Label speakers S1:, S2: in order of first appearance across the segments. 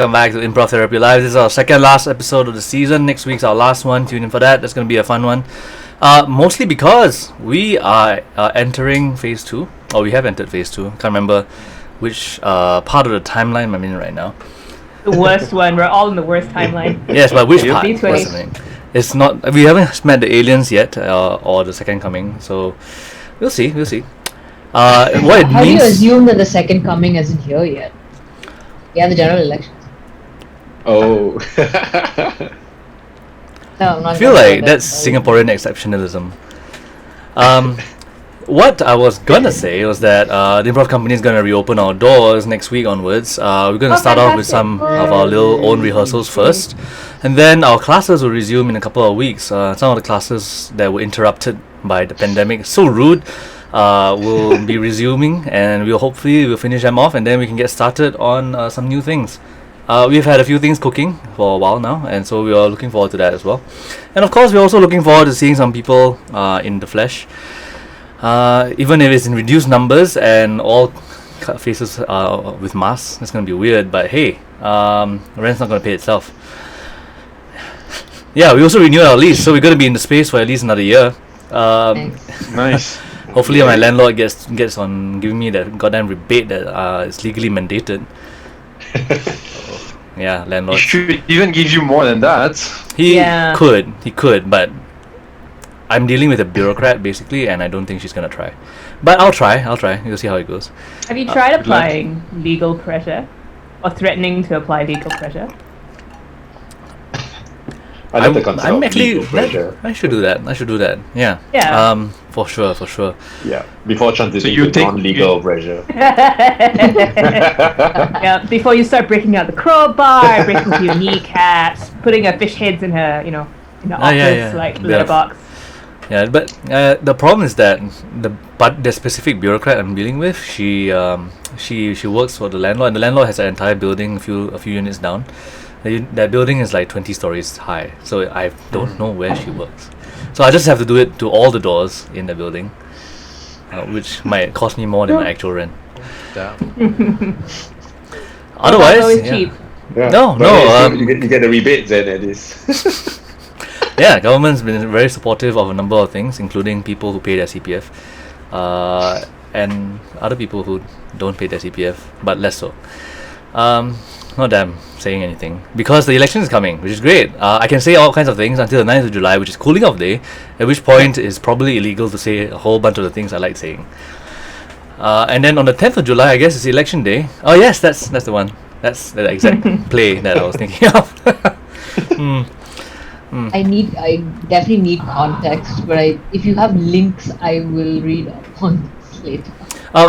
S1: Welcome back to Improv Therapy Live. This is our second last episode of the season. Next week's our last one. Tune in for that. That's going to be a fun one. Mostly because we are entering phase 2. Or we have entered phase 2. Can't remember which part of the timeline I'm in right now.
S2: The worst one. We're all in the worst timeline.
S1: Yes, but which part?
S2: B20.
S1: It's not. We haven't met the aliens yet, or the second coming. So we'll see. What it
S3: How
S1: means.
S3: do you assume that the second coming isn't here yet? Yeah, the general elections.
S4: Oh.
S3: No, I'm not
S1: I feel
S3: gonna
S1: like
S3: go
S1: that's
S3: there.
S1: Singaporean exceptionalism. What I was gonna say was that the Improv Company is gonna reopen our doors next week onwards. We're gonna start off with some of our little own rehearsals first, and then our classes will resume in a couple of weeks. Some of the classes that were interrupted by the pandemic, so rude, will be resuming, and we'll finish them off, and then we can get started on some new things. We've had a few things cooking for a while now, and so we are looking forward to that as well. And of course, we're also looking forward to seeing some people in the flesh. Even if it's in reduced numbers and all faces with masks, it's going to be weird, but hey, rent's not going to pay itself. Yeah, we also renewed our lease, so we're going to be in the space for at least another year.
S4: Nice.
S1: Hopefully my landlord gets on giving me that goddamn rebate that is legally mandated. Yeah,
S5: He
S1: landlord.
S5: should even give you more than that.
S1: He
S2: Yeah.
S1: could, but I'm dealing with a bureaucrat basically, and I don't think she's gonna try. But I'll try. We'll see how it goes.
S2: Have you tried
S5: good luck.
S2: applying legal pressure? Or threatening to apply legal pressure?
S4: I like the concept
S1: I'm
S4: of
S1: actually.
S4: legal pressure.
S1: I should do that. Yeah.
S2: Yeah.
S1: For sure.
S4: Yeah. Before transitioning
S5: you
S4: to
S5: take-
S4: non-legal pressure.
S2: Yeah, before you start breaking out the crowbar, breaking through your kneecaps, putting her fish heads in her, in her office,
S1: yeah.
S2: like
S1: Yeah.
S2: litter box.
S1: Yeah, but the problem is that the specific bureaucrat I'm dealing with, she works for the landlord, and the landlord has an entire building a few units down. That building is like 20 stories high, so I don't know where she works. So I just have to do it to all the doors in the building, which might cost me more than my actual rent. Otherwise,
S2: It's always
S1: yeah.
S2: cheap.
S4: Yeah.
S1: No,
S4: But
S1: no,
S4: hey, you get the rebates then at least.
S1: Yeah, government's been very supportive of a number of things, including people who pay their CPF, and other people who don't pay their CPF, but less so. Not that I'm saying anything, because the election is coming, which is great. I can say all kinds of things until the 9th of July, which is cooling off day, at which point it's probably illegal to say a whole bunch of the things I like saying. And then on the 10th of July, I guess it's election day. Oh yes, that's the one. That's the exact play that I was thinking of.
S3: I definitely need context, but if you have links, I will read up on this later.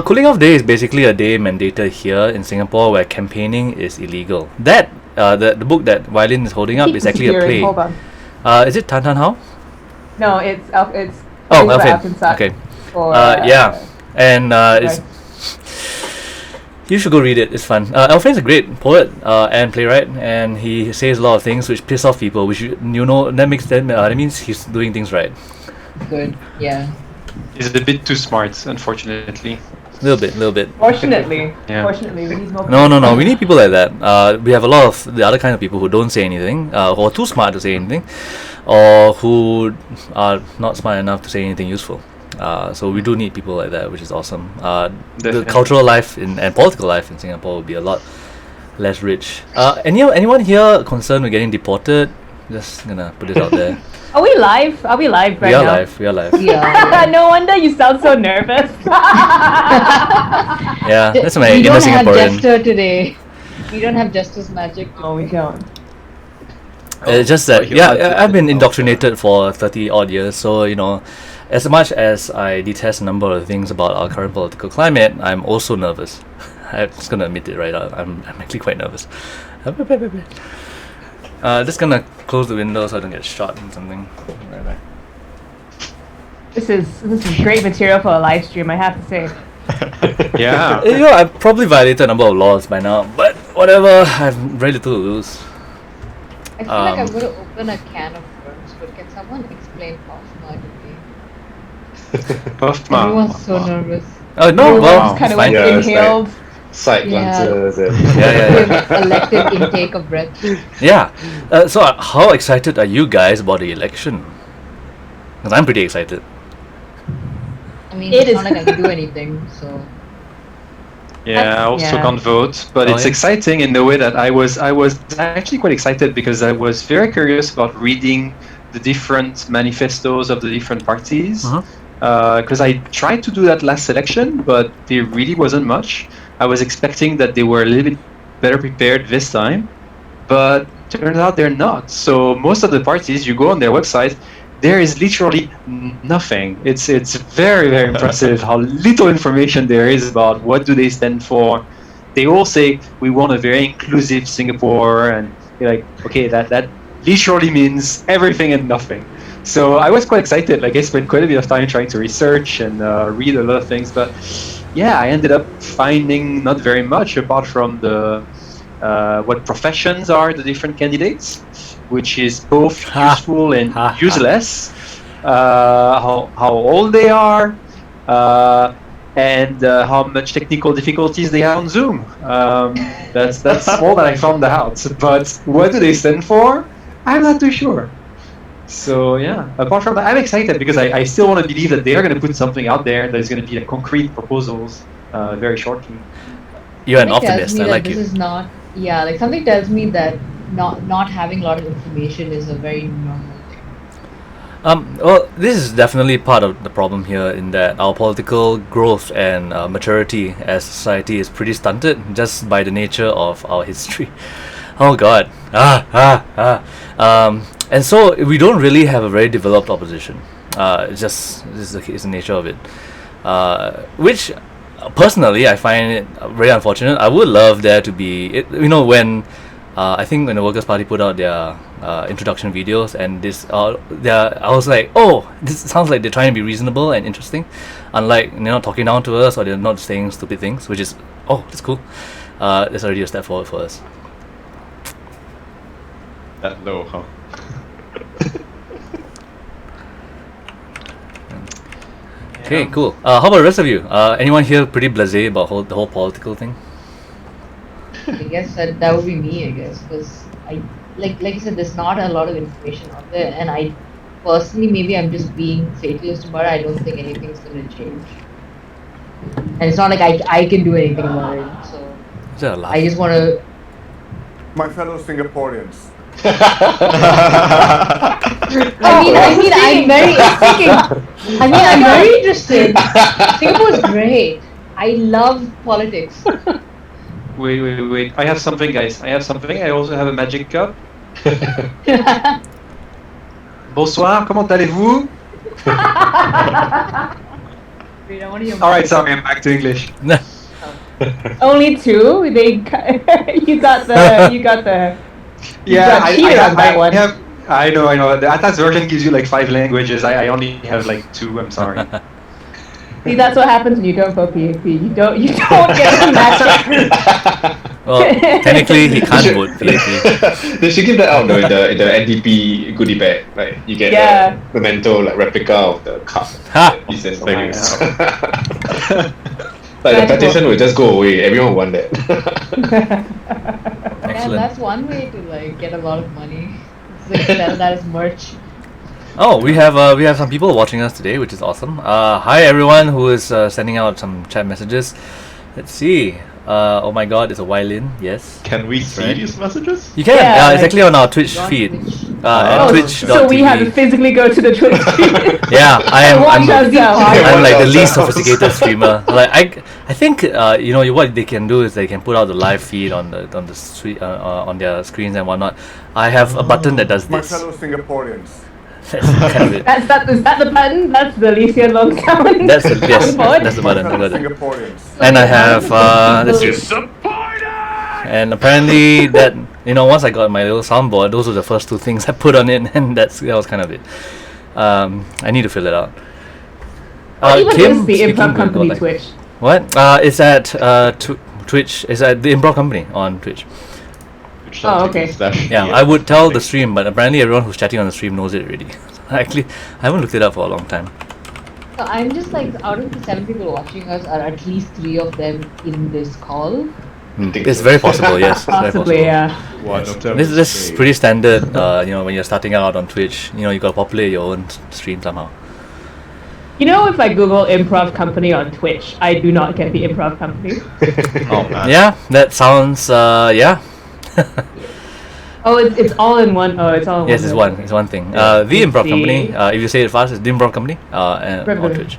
S1: Cooling off day is basically a day mandated here in Singapore where campaigning is illegal. That the book that Y-Lynn is holding up is actually a play.
S2: Hold on.
S1: Is it Tan Tan Hao?
S2: No, it's
S1: Oh,
S2: by
S1: Alfred.
S2: Alfred
S1: Okay.
S2: for,
S1: Yeah, and it's.
S2: right.
S1: You should go read it. It's fun. Alfred's a great poet and playwright, and he says a lot of things which piss off people. Which that means he's doing things right.
S3: Good, yeah.
S5: He's a bit too smart, unfortunately.
S1: Little bit.
S2: Fortunately,
S5: Yeah.
S2: fortunately, we need more.
S1: No. We need people like that. We have a lot of the other kind of people who don't say anything, who are too smart to say anything, or who are not smart enough to say anything useful. So we do need people like that, which is awesome. The
S5: Definitely.
S1: cultural life and political life in Singapore will be a lot less rich. Anyone here concerned with getting deported? Just gonna put it out there.
S2: Are we live? Are we live right
S1: We are
S2: now?
S1: live.
S3: Yeah.
S2: No wonder you sound so nervous.
S1: Yeah, that's my
S3: We
S1: inner
S3: don't have
S1: Singaporean.
S3: Jester today. We don't have Jester's magic.
S2: Oh, we don't.
S1: It's just
S5: Oh,
S1: that,
S5: he
S1: yeah,
S5: likes it.
S1: I've been indoctrinated for 30 odd years, so as much as I detest a number of things about our current political climate, I'm also nervous. I'm just gonna admit it right out. I'm actually quite nervous. Just gonna close the window so I don't get shot in something. Right back.
S2: This is great material for a live stream, I have to say.
S5: Yeah.
S1: I've probably violated a number of laws by now, but whatever. I have very little to lose.
S3: I feel like I'm going to open a can of worms, but can someone explain Puffma to me?
S5: Puffma.
S3: Everyone's so nervous.
S1: Oh no,
S2: Everyone's
S1: well,
S2: kind
S1: it's
S2: of
S1: fine.
S2: like
S4: Yeah, it's
S2: inhaled.
S4: Side glances and
S1: Yeah.
S3: Elective intake of breath.
S1: Yeah. So, how excited are you guys about the election? Because I'm pretty excited.
S3: I mean,
S2: It
S3: it's
S2: is-
S3: not like I can do anything, so.
S5: Yeah, I also
S2: Yeah.
S5: can't vote, but
S1: Oh,
S5: it's
S1: yeah?
S5: exciting in the way that I was actually quite excited because I was very curious about reading the different manifestos of the different parties.
S1: Uh-huh.
S5: Because I tried to do that last election, but there really wasn't much. I was expecting that they were a little bit better prepared this time, but turns out they're not. So most of the parties, you go on their website, there is literally nothing. It's very, very impressive how little information there is about what do they stand for. They all say we want a very inclusive Singapore, and you're like, okay, that literally means everything and nothing. So I was quite excited. Like I spent quite a bit of time trying to research and read a lot of things, but yeah, I ended up finding not very much apart from the what professions are the different candidates, which is both useful and useless. How old they are, and how much technical difficulties they have on Zoom. That's all that I found out. But what do they stand for? I'm not too sure. So yeah, apart from that, I'm excited because I still want to believe that they are going to put something out there that is going to be like concrete proposals very shortly.
S1: You're an
S3: Something tells
S1: optimist.
S3: me
S1: I
S3: that
S1: like
S3: this
S1: you.
S3: is not. Yeah, like something tells me that not having a lot of information is a very normal thing.
S1: Well, this is definitely part of the problem here in that our political growth and maturity as society is pretty stunted just by the nature of our history. Oh God. And so we don't really have a very developed opposition. This is the nature of it. Which personally I find it very unfortunate. I would love there to be, when I think when the Workers' Party put out their introduction videos and I was like, oh, this sounds like they're trying to be reasonable and interesting, unlike they're not talking down to us or they're not saying stupid things, which is, that's cool. That's already a step forward for us.
S4: that low, huh?
S1: Okay, cool. How about the rest of you? Anyone here pretty blasé about the whole political thing?
S3: I guess that would be me. I guess because I like I said, there's not a lot of information out there, and I personally maybe I'm just being fatalist about it. I don't think anything's gonna change, and it's not like I can do anything about it. So
S1: Is there a laugh?
S3: I just want to.
S6: My fellow Singaporeans.
S3: I'm very I'm very interested. Singapore's great. I love politics.
S5: Wait. I have something, guys. I also have a magic cup. Bonsoir, comment allez-vous?
S3: Wait, I want to hear more.
S5: Alright, sorry, I'm back to English.
S2: Only two. You got the.
S5: Yeah,
S2: got cheated on that one.
S5: I know. The Atas version gives you like 5 languages. I only have like 2, I'm sorry.
S2: See, that's what happens when you don't vote PAP. You don't get the magic.
S1: Well, technically he can't vote PAP.
S4: They should give that out though in the NDP goodie bag. Like you get the memento like replica of the cup.
S1: Ha!
S4: He says
S5: Oh,
S4: thank you.
S5: yeah.
S4: Like the
S2: Magical.
S4: petition will just go away. Everyone want that.
S3: Yeah,
S1: Excellent.
S3: that's one way to like get a lot of money. It's like sell that as merch.
S1: Oh, we have some people watching us today, which is awesome. Hi everyone who is sending out some chat messages. Let's see. Oh my God, it's a Y-Lynn. Yes.
S4: Can we see
S1: Right.
S4: these messages?
S1: You can.
S2: Yeah,
S1: it's actually on our Twitch
S3: On
S1: feed.
S3: Twitch.
S1: At twitch.tv.
S2: So we have to physically go to the Twitch feed.
S1: Yeah,
S2: Watch ourselves.
S1: I'm like the
S4: Watch
S1: least
S4: ourselves.
S1: sophisticated streamer. Like I think what they can do is they can put out the live feed on their screens and whatnot. I have a button that does
S6: My
S1: this.
S6: fellow Singaporeans.
S1: That's kind of it.
S2: Is that the button? That's the Alicia Long sound.
S1: That's the yes,
S2: Board?
S1: that's the
S6: My
S1: button. I
S6: fellow
S1: got it.
S6: Singaporeans.
S1: And I have this. And apparently that once I got my little soundboard, those were the first 2 things I put on it, and that was kind of it. I need to fill it out.
S2: What even
S1: Kim,
S2: is the
S1: speaking
S2: Improv
S1: of
S2: Company
S1: like-
S2: Twitch?
S1: What? It's at Twitch. It's at the Improv Company on Twitch.
S2: Oh, okay.
S1: Yeah, I would tell the stream, but apparently everyone who's chatting on the stream knows it already. Actually, I haven't looked it up for a long time.
S3: So I'm just like, out of the 7 people watching us, are at least 3 of them in this call?
S1: It's very possible, yes. Very possible.
S2: Possibly, yeah.
S7: One of them
S1: This
S7: is
S1: is
S7: me.
S1: pretty standard, when you're starting out on Twitch, you gotta populate your own stream somehow.
S2: If I Google Improv Company on Twitch, I do not get the Improv Company.
S7: Oh man.
S1: Yeah, that sounds, yeah.
S2: Oh, it's all in one. Oh, it's all in
S1: Yes,
S2: one.
S1: it's one thing.
S2: Yeah.
S1: The Improv
S2: See.
S1: Company, if you say it fast, it's the Improv Company and on
S2: Improv.
S1: Twitch.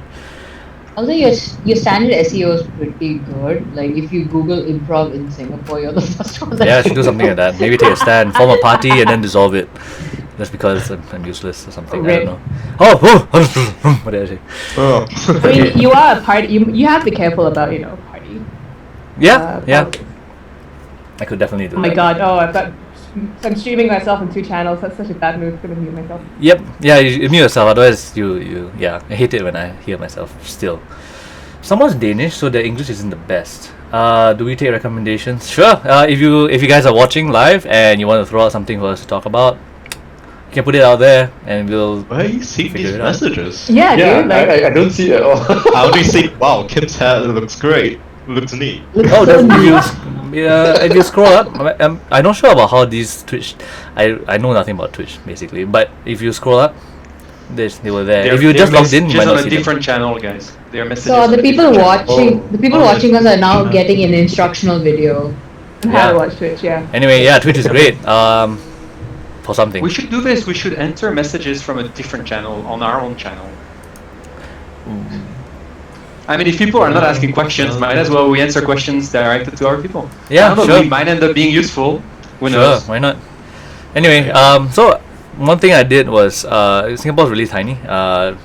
S3: Although your standard SEO is pretty good. Like if you Google improv in Singapore, you're the first one.
S1: Yeah, I should do something like that. Maybe take a stand, form a party, and then dissolve it. Just because I'm useless or something. I don't know. Oh, what did I say?
S7: Oh.
S2: I mean, you are a party. You have to be careful about party.
S1: Yeah, yeah.
S2: politics.
S1: I could definitely do
S2: Oh
S1: that.
S2: my god! Oh, I'm streaming myself on 2 channels. That's such a bad move. I'm gonna mute myself.
S1: Yep. Yeah, you mute yourself. Otherwise, yeah. I hate it when I hear myself still. Someone's Danish, so their English isn't the best. Do we take recommendations? Sure. If you guys are watching live and you want to throw out something for us to talk about, you can put it out there, and we'll.
S7: Why are you seeing
S1: Figure
S7: these
S1: it out.
S7: messages?
S2: Yeah, dude. Like,
S4: I don't see it at all.
S7: How do you say, wow, Kim's hair looks great, looks neat?
S1: Oh, if you scroll up, I'm not sure about how these Twitch. I know nothing about Twitch basically, but if you scroll up, they were there. If you just logged in, you might
S5: on
S1: not
S5: a
S1: see them.
S5: different channel, guys. They are messages.
S3: So
S5: on
S3: the
S5: a
S3: people
S5: different channel.
S3: watching, us are now getting an instructional video.
S2: how
S1: Yeah.
S2: to watch Twitch. Yeah.
S1: Anyway, yeah, Twitch is great. For something.
S5: We should do this. We should enter messages from a different channel on our own channel. I mean, if people are not asking questions, might as well we answer questions directed to our people.
S1: Yeah,
S5: I don't know,
S1: sure.
S5: We might end up being useful. Who
S1: Sure,
S5: knows?
S1: why not? Anyway, so one thing I did was Singapore's really tiny.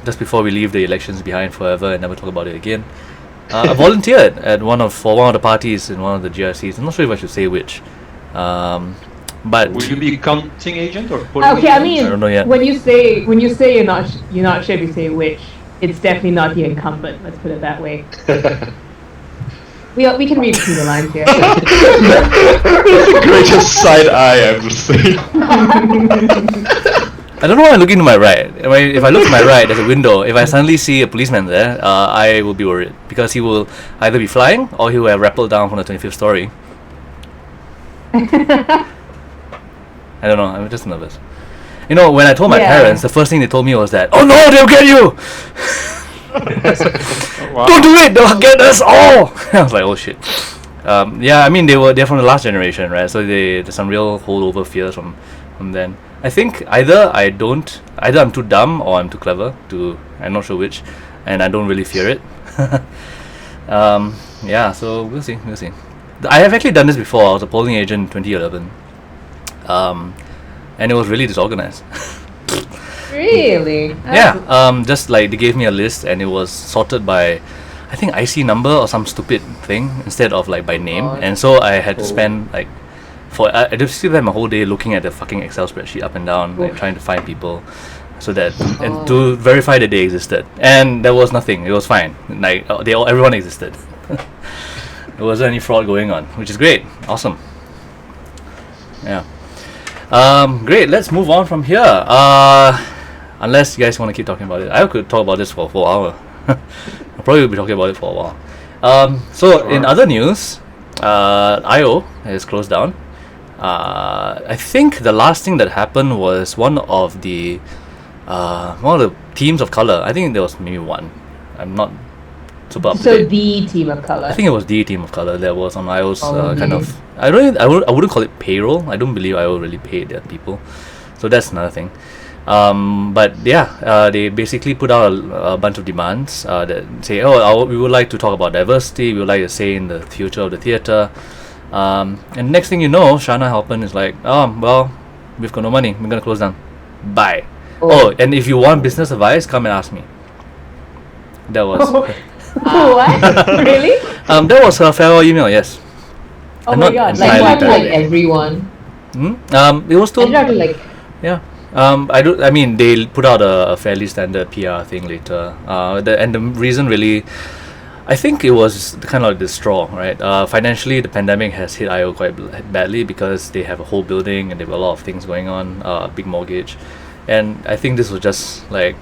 S1: Just before we leave the elections behind forever and never talk about it again, I volunteered for one of the parties in one of the GRCs. I'm not sure if I should say which, but
S5: Will you be a counting agent or polling
S2: Okay, I
S5: agent?
S2: mean,
S1: I don't know yet.
S2: when you say you're not sure if you say which, it's definitely not the incumbent. Let's put it that way. We can read between the lines here.
S7: That's the greatest side eye I've seen.
S1: I don't know why I'm looking to my right. If I look to my right, there's a window. If I suddenly see a policeman there, I will be worried because he will either be flying or he will have rappelled down from the 25th story. I don't know. I'm just nervous. When I told my
S2: Yeah.
S1: parents, the first thing they told me was that, "Oh no, they'll get you! Don't do it! They'll get us all!" I was like, "Oh shit." Yeah, I mean they're from the last generation, right? So there's some real holdover fears from then. I think either I'm too dumb or I'm too clever. I'm not sure which, and I don't really fear it. Yeah, so we'll see. I have actually done this before. I was a polling agent in 2011. And it was really disorganized.
S2: Really?
S1: Yeah, just like they gave me a list and it was sorted by, I think, IC number or some stupid thing instead of like by name.
S3: God.
S1: And so I had to spend like, I just spent my whole day looking at the fucking Excel spreadsheet up and down, like
S2: Oof.
S1: trying to find people, so that and to verify that they existed. And there was nothing. It was fine. Like everyone existed. There wasn't any fraud going on, which is great. Awesome. Yeah. Great. Let's move on from here. Unless you guys want to keep talking about it, I could talk about this for a full hour. I'll probably be talking about it for a while. So in other news, IO is closed down. I think the last thing that happened was one of the teams of color. I think there was maybe one. I'm not super up to
S2: So
S1: date.
S2: the team of color.
S1: I think it was the team of color that was on IO's
S3: Probably.
S1: kind of. I wouldn't call it payroll. I don't believe IO really paid their people, so that's another thing. But yeah, they basically put out a bunch of demands that say, we would like to talk about diversity. We would like to say in the future of the theatre. And next thing you know, Shana Halpern is like, well, we've got no money. We're gonna close down. Bye. Oh, and if you want business advice, come and ask me. That was.
S2: What? Really?
S1: That was her farewell email. Yes.
S2: Oh
S1: I'm
S2: my
S1: not
S2: god!
S3: Like
S1: entirely
S3: that to like
S1: entirely.
S3: everyone.
S1: It was
S3: I
S1: still.
S3: did have to like
S1: Yeah. I mean, they put out a fairly standard PR thing later. And the reason really, I think it was kind of like the straw, right? Financially, the pandemic has hit IO quite badly because they have a whole building and they have a lot of things going on, big mortgage. And I think this was just like,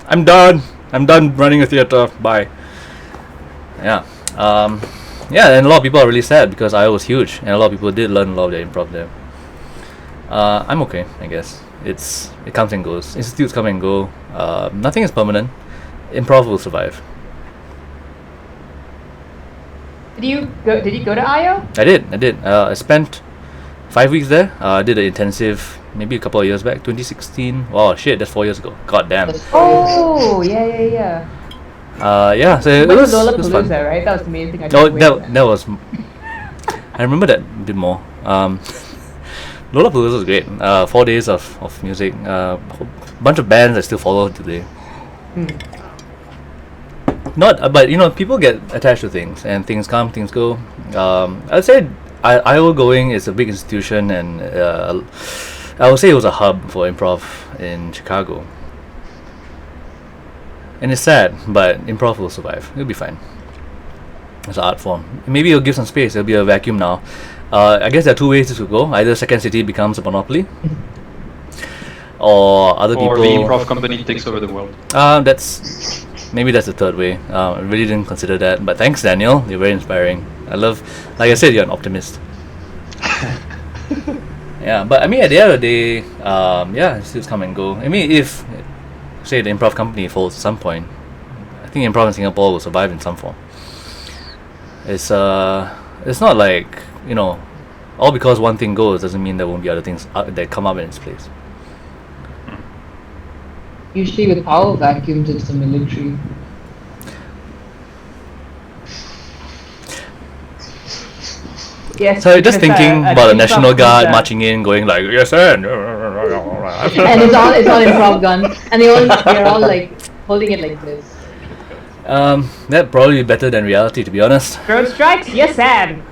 S1: I'm done. I'm done running a theater. Bye. Yeah. Yeah, and a lot of people are really sad because IO was huge, and a lot of people did learn a lot of their improv there. I'm okay, I guess. It comes and goes. Institutes come and go. Nothing is permanent. Improv will survive.
S2: Did you go to IO?
S1: I did. I spent 5 weeks there. I did an intensive maybe a couple of years back, 2016. Oh shit, that's 4 years ago. God damn.
S2: Oh yeah.
S1: Yeah. So it was fun.
S2: Lollapalooza, right? That was the main thing I
S1: No,
S2: did.
S1: that was. I remember that a bit more. Lollapalooza was great. 4 days of music. Bunch of bands I still follow today. But people get attached to things, and things come, things go. I'd say IO going is a big institution, and I would say it was a hub for improv in Chicago. And it's sad, but improv will survive. It'll be fine. It's an art form. Maybe it'll give some space. It'll be a vacuum now. I guess there are two ways this will go. Either Second City becomes a monopoly, or other people.
S5: Or the Improv Company takes over the world.
S1: Maybe that's the third way. I really didn't consider that. But thanks, Daniel. You're very inspiring. Like I said, you're an optimist. Yeah, but I mean, at the end of the day, institutes come and go. I mean, if, say, the Improv Company falls at some point, I think improv in Singapore will survive in some form. It's not like, all because one thing goes doesn't mean there won't be other things that come up in its place.
S3: Usually with power vacuums, it's the military.
S2: Yes.
S1: So just thinking about the National Guard
S2: Guard
S1: marching in, going like, yes, sir.
S3: And it's all improv gun, and they're all like holding it like this.
S1: That'd probably be better than reality, to be honest.
S2: Drone strikes? Yes, and.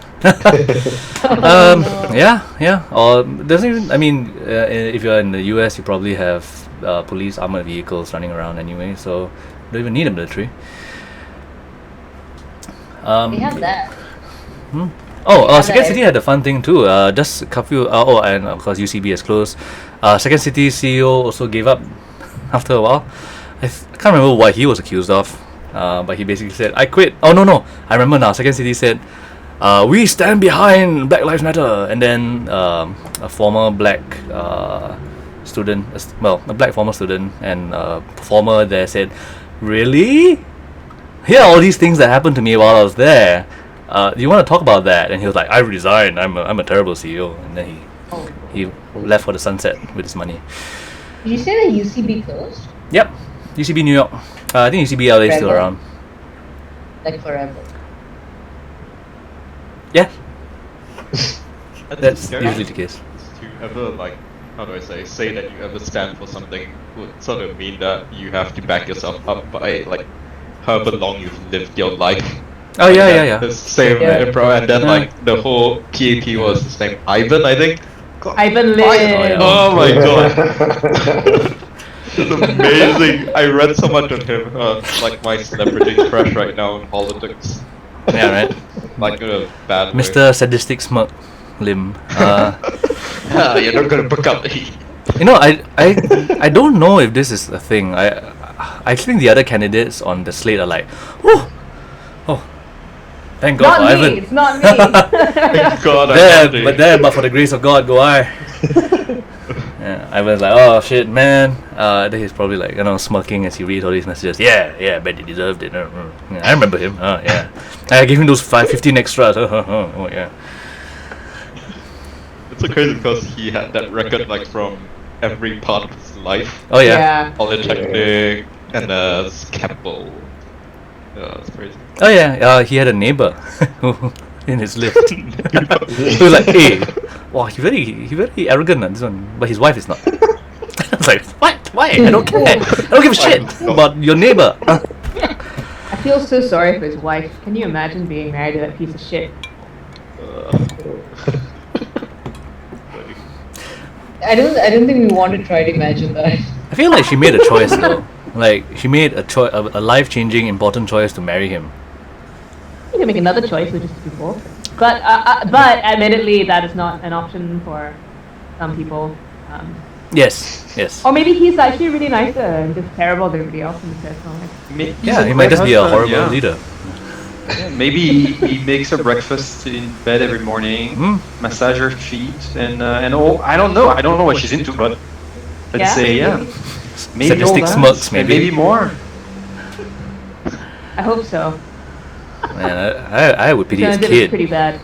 S1: Yeah. Or doesn't even. I mean, if you're in the US, you probably have police armored vehicles running around anyway, so you don't even need a military.
S3: They have that.
S1: Second City had a fun thing too. Just a couple. And of course UCB is closed. Second City CEO also gave up after a while. I can't remember what he was accused of, but he basically said, "I quit." Oh no! I remember now. Second City said, "We stand behind Black Lives Matter," and then a former black student, a black former student and performer there said, "Really? Here are all these things that happened to me while I was there. Do you want to talk about that?" And he was like, "I resigned. I'm a terrible CEO." And then he left for the sunset with his money.
S3: Did you say that UCB closed?
S1: Yep, UCB New York. I think UCB LA is still around.
S3: Like forever.
S1: Yeah, that's usually the case.
S7: To ever how do I say that you ever stand for something would sort of mean that you have to back yourself up by however long you've lived your life.
S1: Oh yeah.
S7: The same improv, and then the whole PAP was his name, Ivan, I think.
S2: Ivan Lynn.
S7: Oh my god. It's amazing. I read so much of him. My celebrity crush right now in politics.
S1: Yeah, right.
S7: Like in a bad way.
S1: Mr. Sadistic Smirk Lim.
S7: You're not gonna book up.
S1: I don't know if this is a thing. I think the other candidates on the slate are like, oh, thank God for Ivan.
S2: It's not me.
S7: Thank God.
S1: But for the grace of God, go I. Yeah, Ivan's like, oh shit, man. Then he's probably like, smirking as he reads all these messages. Yeah, bet he deserved it. Yeah, I remember him. Yeah, I gave him those 15 extras. Oh yeah.
S7: It's so crazy because he had that record from every part of his life.
S1: Oh yeah.
S7: Polytechnic and Keppel. Yeah, it's crazy.
S1: Oh yeah, he had a neighbor in his lift. He was like, "Hey, wow, he very arrogant, this one." But his wife is not. I was like, "What? Why? I don't care. I don't give a shit about your neighbor."
S2: I feel so sorry for his wife. Can you imagine being married to that piece of shit?
S3: I don't think we want to try to imagine that.
S1: I feel like she made a choice though. She made a life-changing, important choice to marry him.
S2: You can make another choice, which is to do both. But admittedly, that is not an option for some people.
S1: Yes, yes.
S2: Or maybe he's actually really nice and just terrible to everybody else in the personal life.
S1: Yeah, he might just be a horrible leader.
S5: Yeah, maybe he makes her breakfast in bed every morning, massage her feet, and all. I don't know. I don't know what she's into, but let's say maybe all
S1: Sadistic
S5: that,
S1: smirks,
S5: and
S1: maybe.
S5: maybe more.
S2: I hope so.
S1: Man, I would pity his
S2: It's
S1: kid.
S2: pretty bad.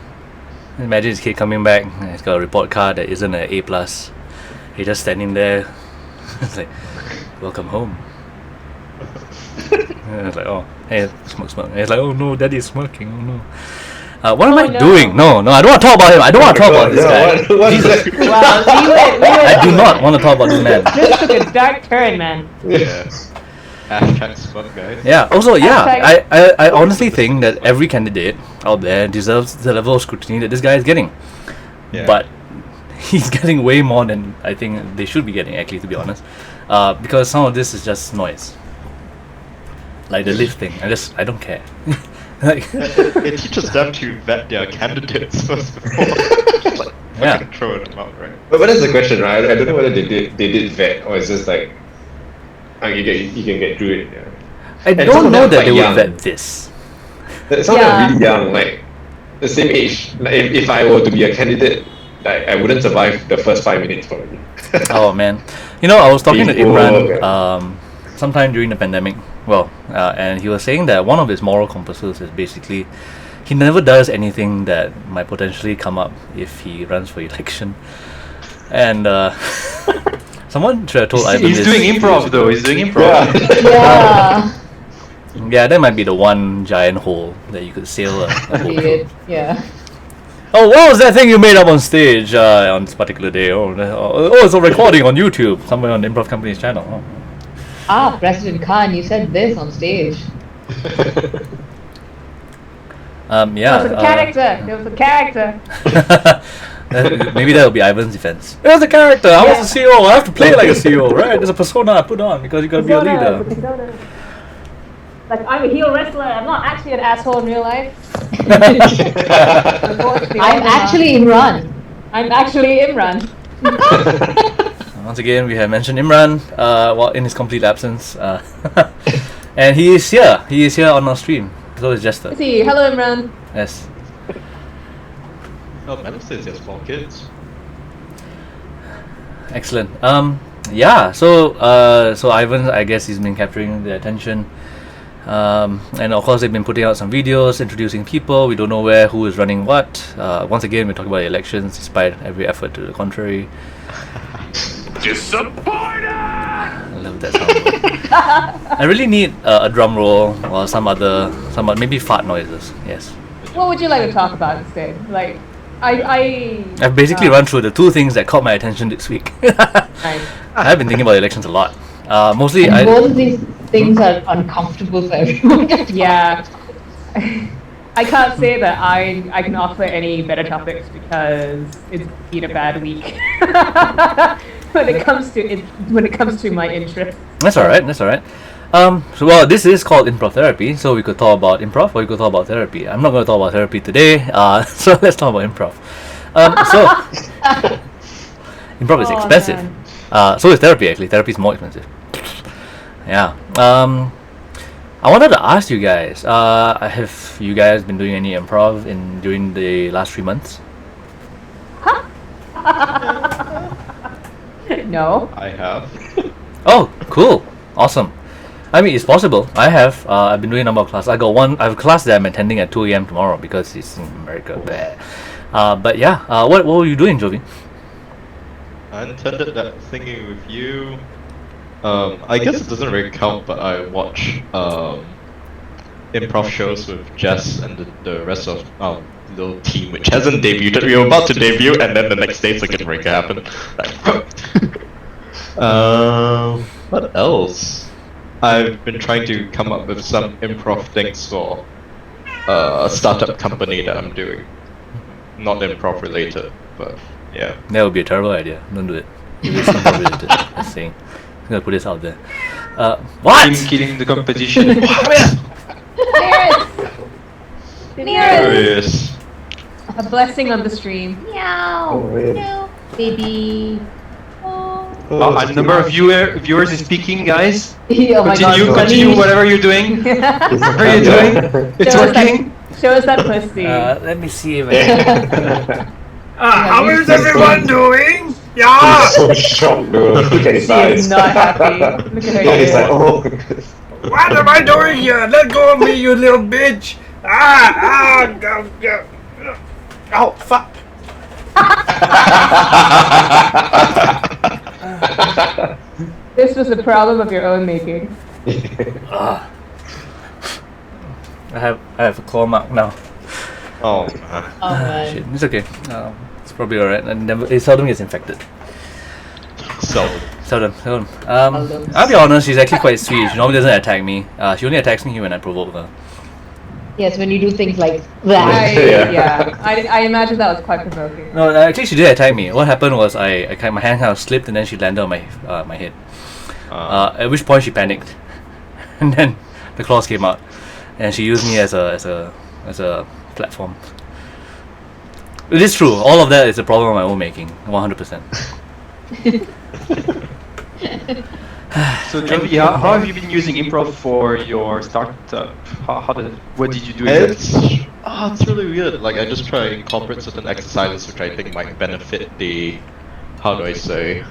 S1: Imagine his kid coming back. And he's got a report card that isn't an A+. He's just standing there. It's like, welcome home. And it's like, oh, hey, smoke. And he's like, oh no, daddy's smoking. Oh no. What am I doing? No, I don't want to talk about him. I don't want to talk about this guy.
S4: What is that?
S2: Wow, leave it.
S1: I do not want to talk about this man.
S2: This took a dark turn, man.
S7: Yeah. Hashtag smoke, guys.
S1: Yeah. Also, yeah,
S2: Hashtag-
S1: I honestly think that every candidate out there deserves the level of scrutiny that this guy is getting.
S7: Yeah.
S1: But he's getting way more than I think they should be getting, actually, to be honest. Because some of this is just noise. Like the lift thing. I don't care. Like,
S7: It teaches them to vet their candidates first before like
S1: Yeah.
S7: fucking throwing them out, right?
S4: But that's the question, right? I don't know whether they did vet or it's just like you can get through it. Yeah.
S1: I
S4: And some
S1: don't
S4: of
S1: know
S4: them
S1: that
S4: quite
S1: they would
S4: young.
S1: vet this.
S4: Some of them
S2: Yeah.
S4: are really young, like the same age. Like if I were to be a candidate, like, I wouldn't survive the first 5 minutes probably.
S1: Oh man, you know, I was talking to
S4: People,
S1: Imran
S4: okay.
S1: sometime during the pandemic. Well, and he was saying that one of his moral compasses is basically he never does anything that might potentially come up if he runs for election. And someone should have told Ivan
S5: He's
S1: this.
S5: doing improv though. He's doing improv.
S3: Yeah.
S1: Yeah, that might be the one giant hole that you could sail a boat through.
S3: Weird. Yeah.
S1: Oh, what was that thing you made up on stage on this particular day? Oh, it's a recording on YouTube, somewhere on the Improv Company's channel. Oh.
S3: Ah, President Khan, you said this on stage.
S1: Yeah.
S2: There was a character. There was a character.
S1: Maybe that'll be Ivan's defense. There's a character. I was a CEO. I have to play like a CEO, right? There's a persona I put on because you gotta be a leader.
S2: Like, I'm a heel wrestler. I'm not actually an asshole in real life.
S3: I'm actually Imran.
S2: I'm actually Imran.
S1: Once again, we have mentioned Imran while in his complete absence. And he is here. He is here on our stream. So is Jester.
S2: See, hello Imran.
S1: Yes.
S7: Oh, Madam says he has 4 kids.
S1: Excellent. Yeah. So Ivan, I guess he's been capturing the attention. And of course, they've been putting out some videos introducing people. We don't know who is running what. Once again, we're talking about elections, despite every effort to the contrary.
S6: Disappointed!
S1: I love that sound. I really need a drum roll or some maybe fart noises. Yes.
S2: What would you like to talk about instead? Like,
S1: I've basically run through the 2 things that caught my attention this week.
S2: Nice.
S1: I've been thinking about elections a lot. Mostly,
S3: And both of these things are uncomfortable for everyone.
S2: Yeah. I can't say that I can offer any better topics because it's been a bad week. when it comes to my interest.
S1: That's all right. So this is called Improv Therapy, so we could talk about improv or we could talk about therapy. I'm not going to talk about therapy today, so let's talk about improv. So improv is
S2: Oh,
S1: expensive.
S2: man.
S1: So is therapy, actually. Therapy is more expensive. Yeah. I wanted to ask you guys, have you guys been doing any improv during the last 3 months?
S2: No.
S7: I have.
S1: Oh, cool. Awesome. I mean, it's possible. I have. I've been doing a number of classes. I have a class that I'm attending at 2 a.m. tomorrow because it's in America. But yeah, what were you doing, Jovi?
S7: I attended that thingy with you. I guess it doesn't really count, but I watch improv shows with Jess and the rest of little team, which hasn't debuted. We were about to debut, and then the next day circuit breaker happened. What else? I've been trying to come up with some improv things for a startup company that I'm doing. Not improv related, but yeah.
S1: That would be a terrible idea. Don't do it. It is improv related. Just saying. I'm gonna put this out there. What?
S5: Team killing the competition.
S2: Nearest. A blessing on the stream.
S3: Meow.
S4: Oh, really?
S3: Meow. Baby. Oh.
S5: A number of viewers is speaking, guys.
S3: Oh my God,
S5: Continue
S3: funny.
S5: whatever you're doing. Whatever you're doing, it's working.
S2: Show us that pussy.
S1: Let me see if I can.
S6: How is everyone doing? Yeah.
S4: He's so shocked, dude. Look at his
S2: She
S4: eyes.
S2: is not happy. Look at her
S4: Yeah, he's
S2: ear.
S4: like, oh.
S6: What am I doing here? Let go of me, you little bitch. Go. Oh, fuck.
S2: This was a problem of your own making.
S1: I have a claw mark now.
S7: Oh,
S3: Oh man.
S1: Shit, it's okay. It's probably alright. It seldom gets infected.
S7: so
S1: Seldom.
S3: Seldom.
S1: I'll be honest, she's actually quite sweet. She normally doesn't attack me. She only attacks me when I provoke her.
S3: Yes, when you do things like that.
S2: Yeah. I imagine that was quite provoking.
S1: No, actually she did attack me. What happened was my hand kind of slipped and then she landed on my head. At which point she panicked, and then the claws came out, and she used me as a platform. It is true. All of that is a problem of my own making. 100%.
S5: So, Jovi, how have you been using improv for your startup? What did you do?
S7: it's really weird. Like, I just try to incorporate certain exercises which I think might benefit the, how do I say,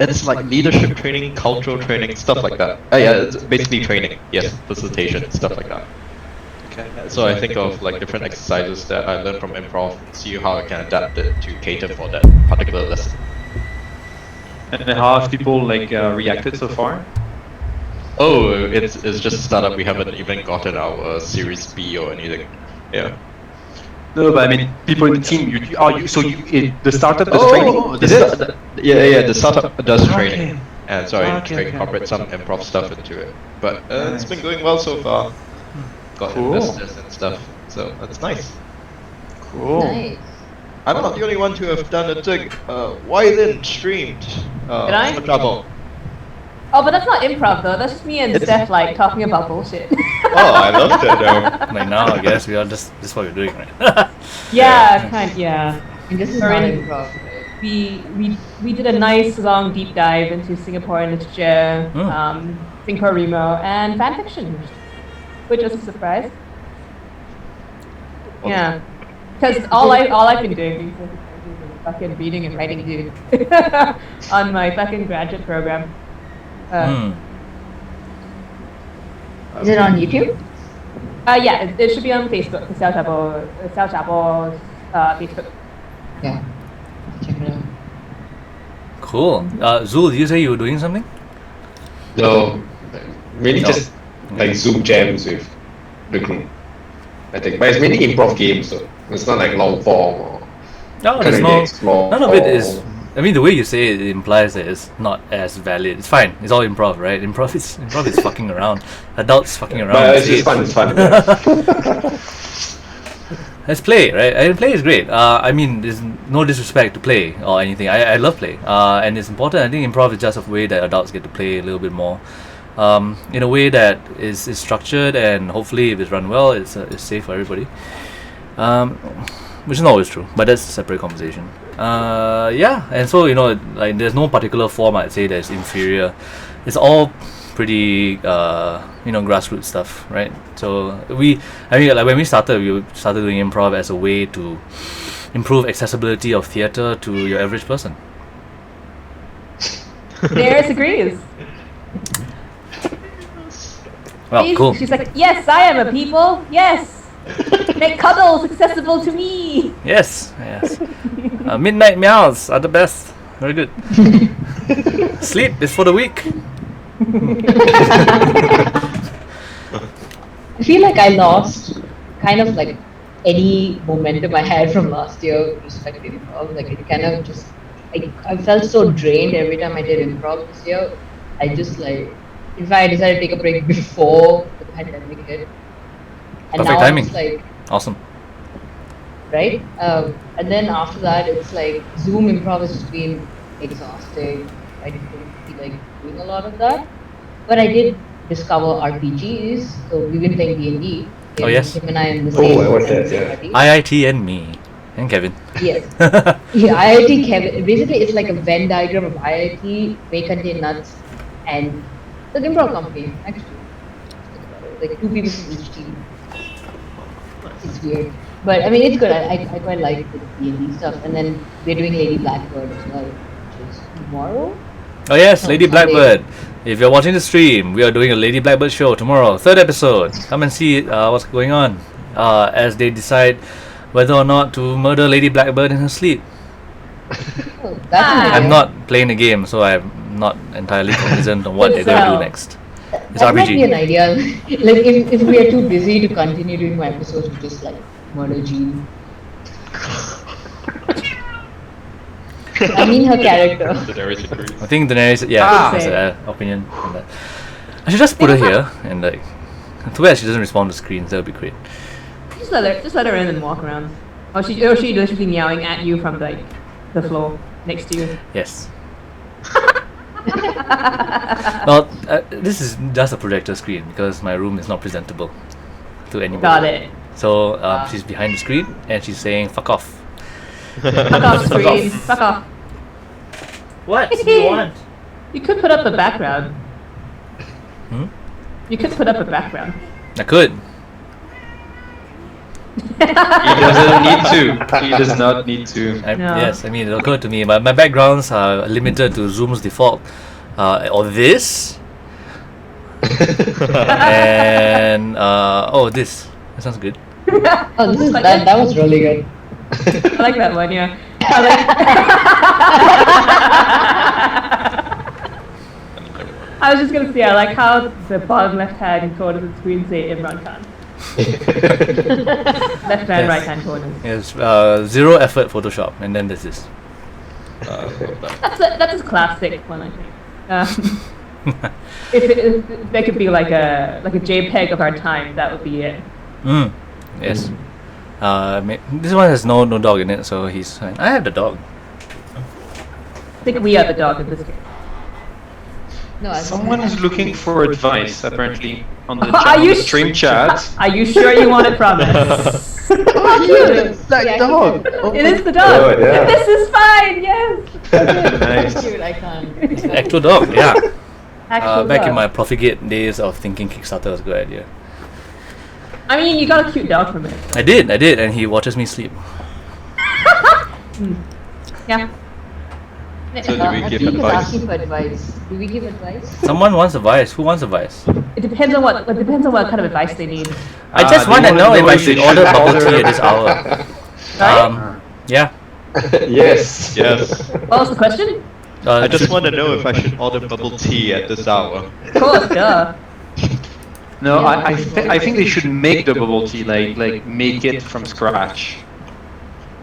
S7: it's like leadership training, cultural training, stuff like that. Yeah, it's basically training. Yes, facilitation, stuff like that.
S5: Okay.
S7: So I think of like different exercises that I learned from improv, see how I can adapt it to cater for that particular lesson.
S5: And how have people reacted so far?
S7: Oh, it's just a startup. We haven't even gotten our Series B or anything. Yeah.
S5: No, but I mean, people in the team. The startup does training.
S7: The startup does training,
S5: Okay.
S7: and so I
S5: Okay,
S7: try to
S5: okay.
S7: incorporate some improv stuff into it. But it's been going well so far. Got
S5: Cool.
S7: investors and stuff, so that's nice.
S5: Cool.
S3: Nice.
S7: I'm not the only one to have done a thing. Y-Lynn streamed.
S2: Did I?
S7: For travel.
S2: Oh, but that's not improv though. That's just me and Steph like talking about bullshit.
S7: Oh, I loved it though.
S1: Like now, I guess we are just this is what we're doing, right?
S2: Yeah, yeah.
S3: And this is
S2: We're
S3: not
S2: in-
S3: improv, right?
S2: We did a nice long deep dive into Singaporean literature, Singapore Remo, and fan fiction, which was a surprise. Yeah, because all I've been doing is fucking reading and writing dude on my fucking graduate program.
S3: Is it on YouTube?
S2: Yeah, it should be on Facebook. The Xiao Chabo's Facebook.
S3: Yeah. Check it out.
S1: Cool. Zul, did you say you were doing something?
S4: No, mainly
S1: No.
S4: just like Zoom jams with the group. I think, but it's mainly improv games, so it's not like long form or
S1: No,
S4: kind
S1: there's
S4: of
S1: no.
S4: explore.
S1: None of it is. I mean, the way you say it implies that it's not as valid. It's fine. It's all improv, right? Improv is fucking around. Adults fucking around.
S4: But it's
S1: See?
S4: just fun. It's fun. Yeah.
S1: Let's play, right? And play is great. I mean, there's no disrespect to play or anything. I love play. And it's important. I think improv is just a way that adults get to play a little bit more. In a way that is structured and hopefully if it's run well, it's safe for everybody. Which is not always true, but that's a separate conversation. Yeah, and so like there's no particular form I'd say that's inferior. It's all pretty grassroots stuff, right? So like when we started doing improv as a way to improve accessibility of theatre to your average person.
S2: Daenerys agrees.
S1: Well, cool.
S2: She's like, yes, I am a people. Yes, make cuddles accessible to me.
S1: Yes. Midnight meows are the best. Very good. Sleep is for the weak.
S3: I feel like I lost kind of like any momentum I had from last year with respect to improv. Like it kind of just, I felt so drained every time I did improv this year. I just like, in fact, I decided to take a break before the pandemic hit. And
S1: Perfect
S3: now
S1: timing.
S3: it's like,
S1: Awesome.
S3: right? And then after that, it's like Zoom improv has just been exhausting. I didn't feel like doing a lot of that. But I did discover RPGs. So we've been playing D&D.
S1: Oh, yes.
S3: Him and I in the
S4: Oh,
S3: same
S4: I watched that,
S3: same
S4: yeah.
S3: party.
S1: IIT and me. And Kevin.
S3: Yes. Yeah, IIT Kevin. Basically, it's like a Venn diagram of IIT, may contain nuts, and the Improv Company. Actually, like 2 people from each team. It's weird, but I mean, it's good. I quite like the D&D stuff. And then we're doing Lady Blackbird as well, which is tomorrow.
S1: Oh yes,
S3: No,
S1: Lady
S3: Sunday.
S1: Blackbird. If you're watching the stream, we are doing a Lady Blackbird show tomorrow, 3rd episode. Come and see what's going on as they decide whether or not to murder Lady Blackbird in her sleep.
S3: Oh, that's an idea.
S1: I'm not playing the game, so I'm not entirely cognizant on what they're going to do next. It's
S3: That might be an
S1: RPG.
S3: idea. Like if we are too busy to continue doing my episodes, we just like murder Jean. I mean her character.
S7: Daenerys agrees.
S1: I think Daenerys, has an opinion on that. I should just put her here and like. Too bad she doesn't respond to screens. That would be great.
S2: Just let her in and walk around. Or she literally meowing at you from like the floor next to you.
S1: Yes. Well, this is just a projector screen because my room is not presentable to anybody.
S2: Got it.
S1: So she's behind the screen and she's saying "fuck off."
S2: Fuck off screen. Fuck off.
S1: What do you want?
S2: You could put up a background.
S1: Hmm?
S2: You could put up a background.
S1: I could.
S5: He doesn't need to. He does not need to.
S2: No.
S1: Yes, I mean it occurred to me. My backgrounds are limited to Zoom's default, or this, and this. That sounds good.
S3: Oh, this is that was really good.
S2: I like that one, yeah. I was just gonna say, I like how the bottom left-hand corner of the screen say Imran Khan. Left and right-hand corner.
S1: Yes, 0 effort Photoshop, and then there's this.
S2: That's a classic one, I think. If there could be like a JPEG of our time, that would be it.
S1: Yes. This one has no dog in it, so he's fine. I have the dog.
S2: I think we are the dog in this case.
S3: No, I
S5: Someone is looking for advice, apparently, on the,
S2: Are you
S5: stream chat.
S2: Are you sure you want it from us?
S3: Oh, cute.
S5: That dog.
S2: It is the dog.
S4: Oh, yeah.
S2: This is fine. Yes.
S5: Nice.
S3: Cute, I can't.
S1: Actual dog, yeah.
S2: Actual
S1: Back
S2: dog.
S1: in my profligate days of thinking Kickstarter was a good idea.
S2: I mean, you got a cute dog from it.
S1: I did, and he watches me sleep.
S2: Yeah.
S7: So do we
S3: I
S7: give
S3: think he was
S7: advice?
S3: asking for advice. Do we give advice?
S1: Someone wants advice. Who wants advice?
S2: It depends on what. It depends on what kind of advice they need.
S1: I just
S5: they
S1: want to
S5: wanna
S1: know if I
S5: they
S1: should order bubble
S5: order-
S1: tea at this hour. Yeah.
S4: Yes.
S7: Yes.
S2: What was the question?
S7: I just want to know if I should order bubble tea at this hour.
S2: Of course, duh.
S5: No, I think they should make the bubble tea, like make it from scratch.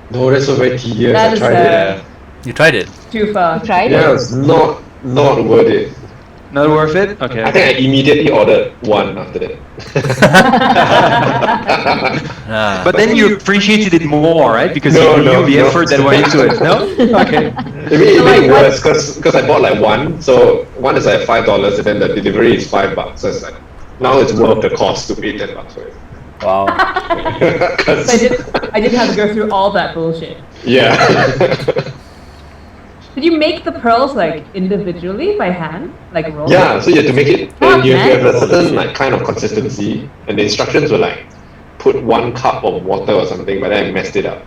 S4: No, that's so very tedious.
S2: That
S4: I
S2: is,
S4: tried it.
S1: You tried it.
S2: Too far.
S3: You tried
S4: Yeah,
S3: it?
S4: it's not worth it.
S5: Not worth it? Okay.
S4: I think I immediately ordered one after that.
S5: But then you appreciated it more, right? Because
S4: No,
S5: you knew
S4: no,
S5: the
S4: no.
S5: effort that went into it. No? Okay.
S4: It made it worse because I bought like one, so one is like $5 and then the delivery is $5. So it's like now it's worth the cost to pay $10 for it.
S1: Wow.
S2: So I didn't have to go through all that bullshit.
S4: Yeah.
S2: Did you make the pearls like individually by hand, like roll?
S4: Yeah, so you have to make it,
S2: Oh,
S4: and you have to have a
S2: man.
S4: certain like kind of consistency, and the instructions were like, put 1 cup of water or something, but then I messed it up,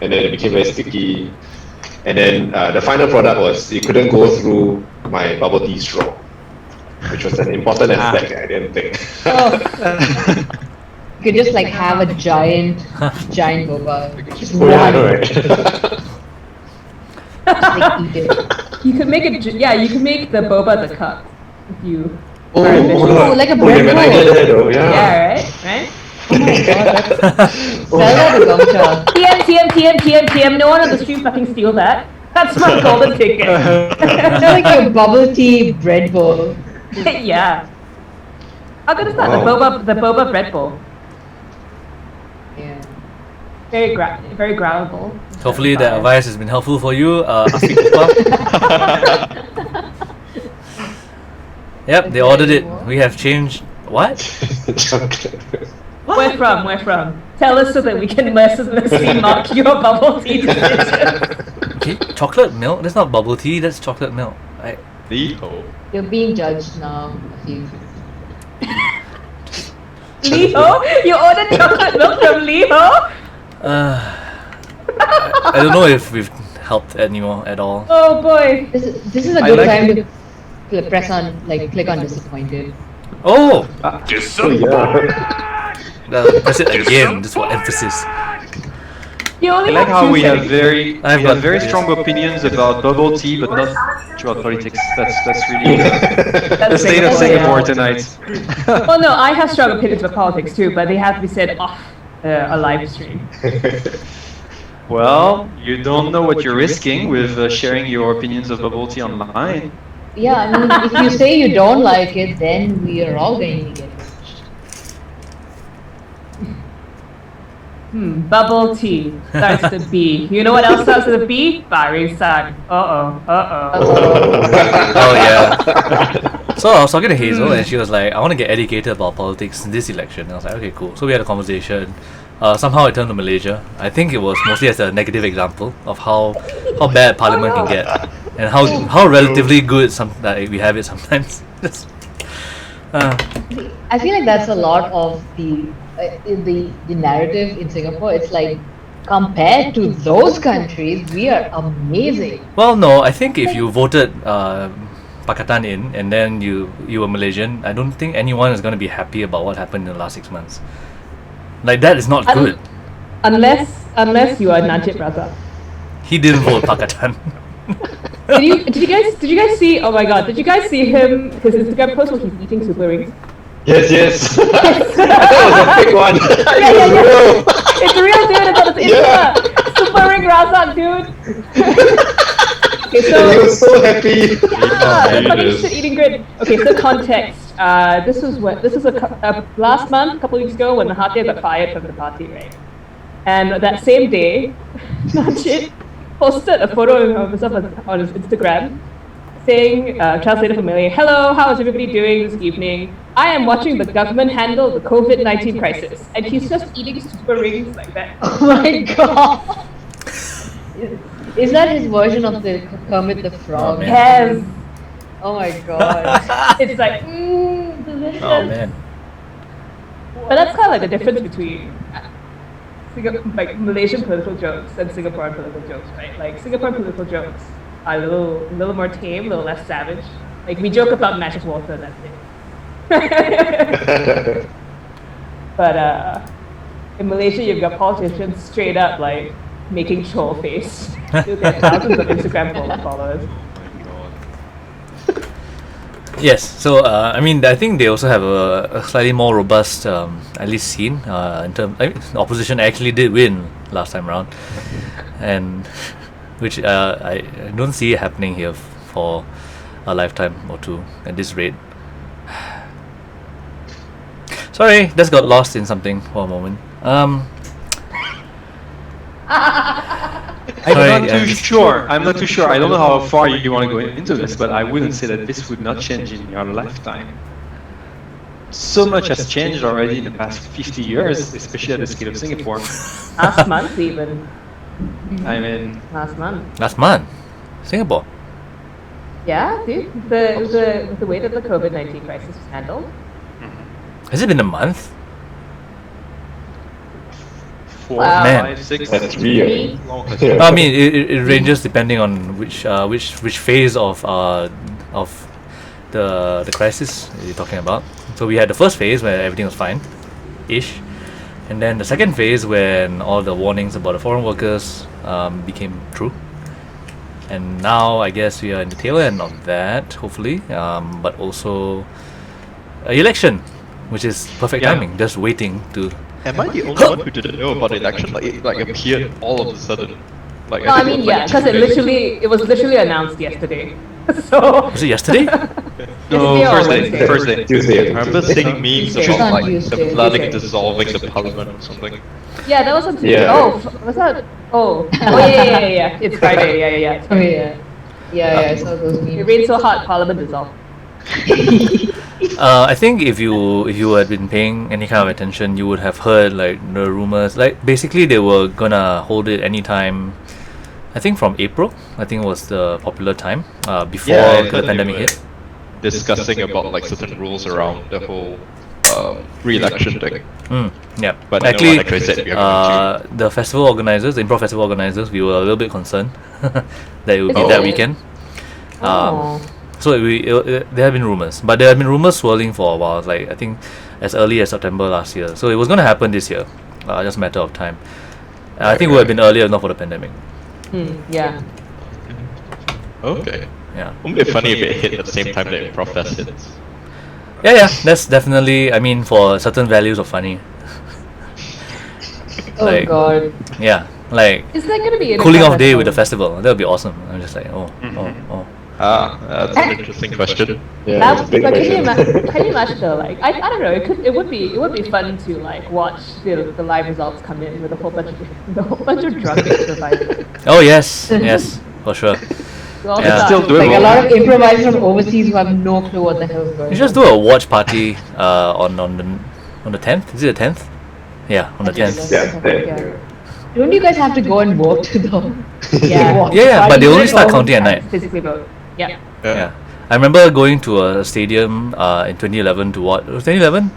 S4: and then it became very sticky, and then the final product was it couldn't go through my bubble tea straw, which was an important aspect that I didn't think.
S3: You could just like have a giant boba. Just
S4: Oh yeah, I know,
S3: one.
S4: right?
S3: Just like eat it.
S2: You could make it. Yeah, you could make the boba the cup if you.
S4: Oh,
S2: are ambitious.
S3: Oh, like a
S4: yeah,
S3: bread
S4: man, I
S3: roll.
S4: did that though, yeah.
S2: Yeah, right, right.
S3: Oh my god, that's sell that to Gongcha.
S2: TM. No one on the street fucking steal that. That's my golden ticket.
S3: It's like your bubble tea bread bowl.
S2: Yeah. How good is that?
S4: Wow.
S2: The boba bread bowl.
S3: Yeah.
S2: Very growable.
S1: Hopefully that advice has been helpful for you, Afiq Pupa. Yep, they ordered it. We have changed. What?
S2: Where from? Tell us so that we can mercilessly mark your bubble tea decision.
S1: Okay, chocolate milk? That's not bubble tea, that's chocolate milk.
S7: Leo.
S3: You're being judged now, I feel.
S2: Leo? You ordered chocolate milk from Leo?
S1: I don't know if we've helped anymore at all.
S2: Oh boy.
S3: This is a good time to press on, like, click on disappointed.
S1: Oh!
S6: Press
S1: it again, just for emphasis.
S2: You
S5: I
S2: only
S5: like
S2: have
S5: how
S2: 2
S5: we have
S2: seconds.
S5: very strong opinions about bubble tea, but not about politics. That's really the state of Singapore tonight.
S2: Well, no, I have strong opinions about politics too, but they have to be said off a live stream.
S5: Well, you don't know what you're risking with sharing your opinions of bubble tea online.
S3: Yeah, I mean, if you say you don't like it, then we are all going to get lynched.
S2: Bubble tea starts with B. You know what else starts with a B? Barisan. Uh-oh.
S1: Oh yeah. So I was talking to Hazel and she was like, I want to get educated about politics in this election. And I was like, okay, cool. So we had a conversation. Somehow I turned to Malaysia. I think it was mostly as a negative example of how bad Parliament can get and how relatively good we have it sometimes.
S3: I feel like that's a lot of the narrative in Singapore. It's like, compared to those countries, we are amazing.
S1: Well, no, I think if you voted Pakatan in and then you were Malaysian, I don't think anyone is going to be happy about what happened in the last 6 months. Like, that is not good.
S2: Unless you are Najib Razak.
S1: He didn't vote Pakatan.
S2: Did you guys see? Oh my God! Did you guys see him? His Instagram post where he's eating super rings.
S4: Yes. That was a big one.
S2: Yeah. It's real, dude. It's on his Insta. Super ring Razak, dude. Okay, so
S4: He was so happy.
S2: yeah, funny shit, eating grid. Okay, so context. This was last month, a couple weeks ago, when Mahathir got fired from the party, right? And that same day, Najib posted a photo of himself on his Instagram, saying, translated from Malay, "Hello, how is everybody doing this evening? I am watching the government handle the COVID-19 crisis." And he's just eating super rings like that.
S3: Oh my god! Is that his version of the Kermit the Frog?
S1: Oh, man.
S2: Yes.
S3: Oh my god.
S2: It's like, delicious.
S1: Oh man.
S2: But that's kind of like the difference between like Malaysian political jokes and Singaporean political jokes, right? Like Singaporean political jokes are a little more tame, a little less savage. Like we joke about magic water, that's it. But in Malaysia, you've got politicians straight up like making troll face. You'll get thousands of Instagram followers.
S1: Yes, so I mean, I think they also have a slightly more robust, at least scene in terms. I mean, the opposition actually did win last time round, and which I don't see it happening here for a lifetime or two at this rate. Sorry, just got lost in something for a moment.
S5: I'm not too sure. I don't know how far you want to go into this, but I wouldn't say that this would not change in your lifetime. So much has changed already in the past 50 years, especially at the scale of Singapore.
S2: Last month even.
S5: I mean,
S2: Last month.
S1: Singapore.
S2: Yeah, dude. The way that the COVID-19 crisis was handled.
S1: Has it been a month?
S5: 4,
S2: Wow.
S5: 5, 6.
S4: That's 3 years.
S1: I mean, it ranges depending on which phase of the crisis you're talking about. So we had the first phase where everything was fine, ish, and then the second phase when all the warnings about the foreign workers became true. And now I guess we are in the tail end of that, hopefully, but also election, which is perfect timing, just waiting to.
S7: Am I the only one who didn't know about the election? Like it appeared all of a sudden. Like
S2: Well, I
S7: think
S2: mean,
S7: it was
S2: yeah,
S7: like
S2: because it was literally announced yesterday. So
S1: Was it yesterday?
S5: No,
S2: Yesterday or
S5: Thursday.
S2: Wednesday?
S4: Tuesday.
S7: I remember seeing memes
S2: Tuesday.
S7: about like
S3: Tuesday.
S7: the flooding
S2: Tuesday.
S7: dissolving the parliament or something.
S2: yeah, that was on Tuesday.
S4: Yeah.
S2: Oh, was that? Oh, yeah. It's Friday. Yeah. It's
S3: Oh
S2: Friday.
S3: yeah. I saw those
S2: It
S3: memes.
S2: rained so hard, Parliament dissolved.
S1: I think if you had been paying any kind of attention, you would have heard like the rumors. Like basically, they were gonna hold it anytime. I think from April. I think was the popular time before
S7: I
S1: the
S7: thought
S1: pandemic
S7: they were
S1: hit.
S7: discussing about like certain rules around the whole re-election thing.
S1: Yeah,
S7: But
S1: actually,
S7: no one actually said we are going
S1: the festival organizers, the improv festival organizers, we were a little bit concerned that it would be
S2: Is
S1: that
S2: it?
S1: weekend.
S2: Oh.
S1: So there have been rumors, but there have been rumors swirling for a while. Like I think as early as September last year. So it was going to happen this year, just a matter of time. I think it would have been earlier, not for the pandemic.
S2: Yeah.
S7: Okay.
S1: Yeah.
S7: Wouldn't it be funny if it hit at the same time that Improv Fest hits?
S1: Yeah, that's definitely. I mean, for certain values of funny.
S3: Oh
S1: Like-
S3: god.
S1: Yeah, like
S2: Is there gonna be a
S1: cooling off day with the festival. That would be awesome. I'm just like, oh.
S7: That's an interesting question.
S4: Yeah,
S2: That,
S4: it's a big
S2: but can you,
S4: question.
S2: can you imagine though? Like I don't know. It would be fun to like watch the live results come in with a whole bunch of drunk survivors.
S1: Oh yes, yes, for sure.
S2: We all
S1: Yeah.
S2: start-
S5: Still doable.
S3: Like a lot of improvisers from overseas who have no clue what the hell is going
S1: You
S3: on.
S1: just do a watch party on the 10th. Is it the 10th? Yeah, on the 10th.
S4: Yeah.
S3: Don't you guys have to go and vote to the
S2: Yeah.
S3: watch
S1: Yeah, but
S3: party?
S1: they only
S2: Physically
S1: start
S2: vote.
S1: counting at night.
S2: Physically vote. Yeah.
S1: Yeah. I remember going to a stadium in 2011 to watch. Was 2011?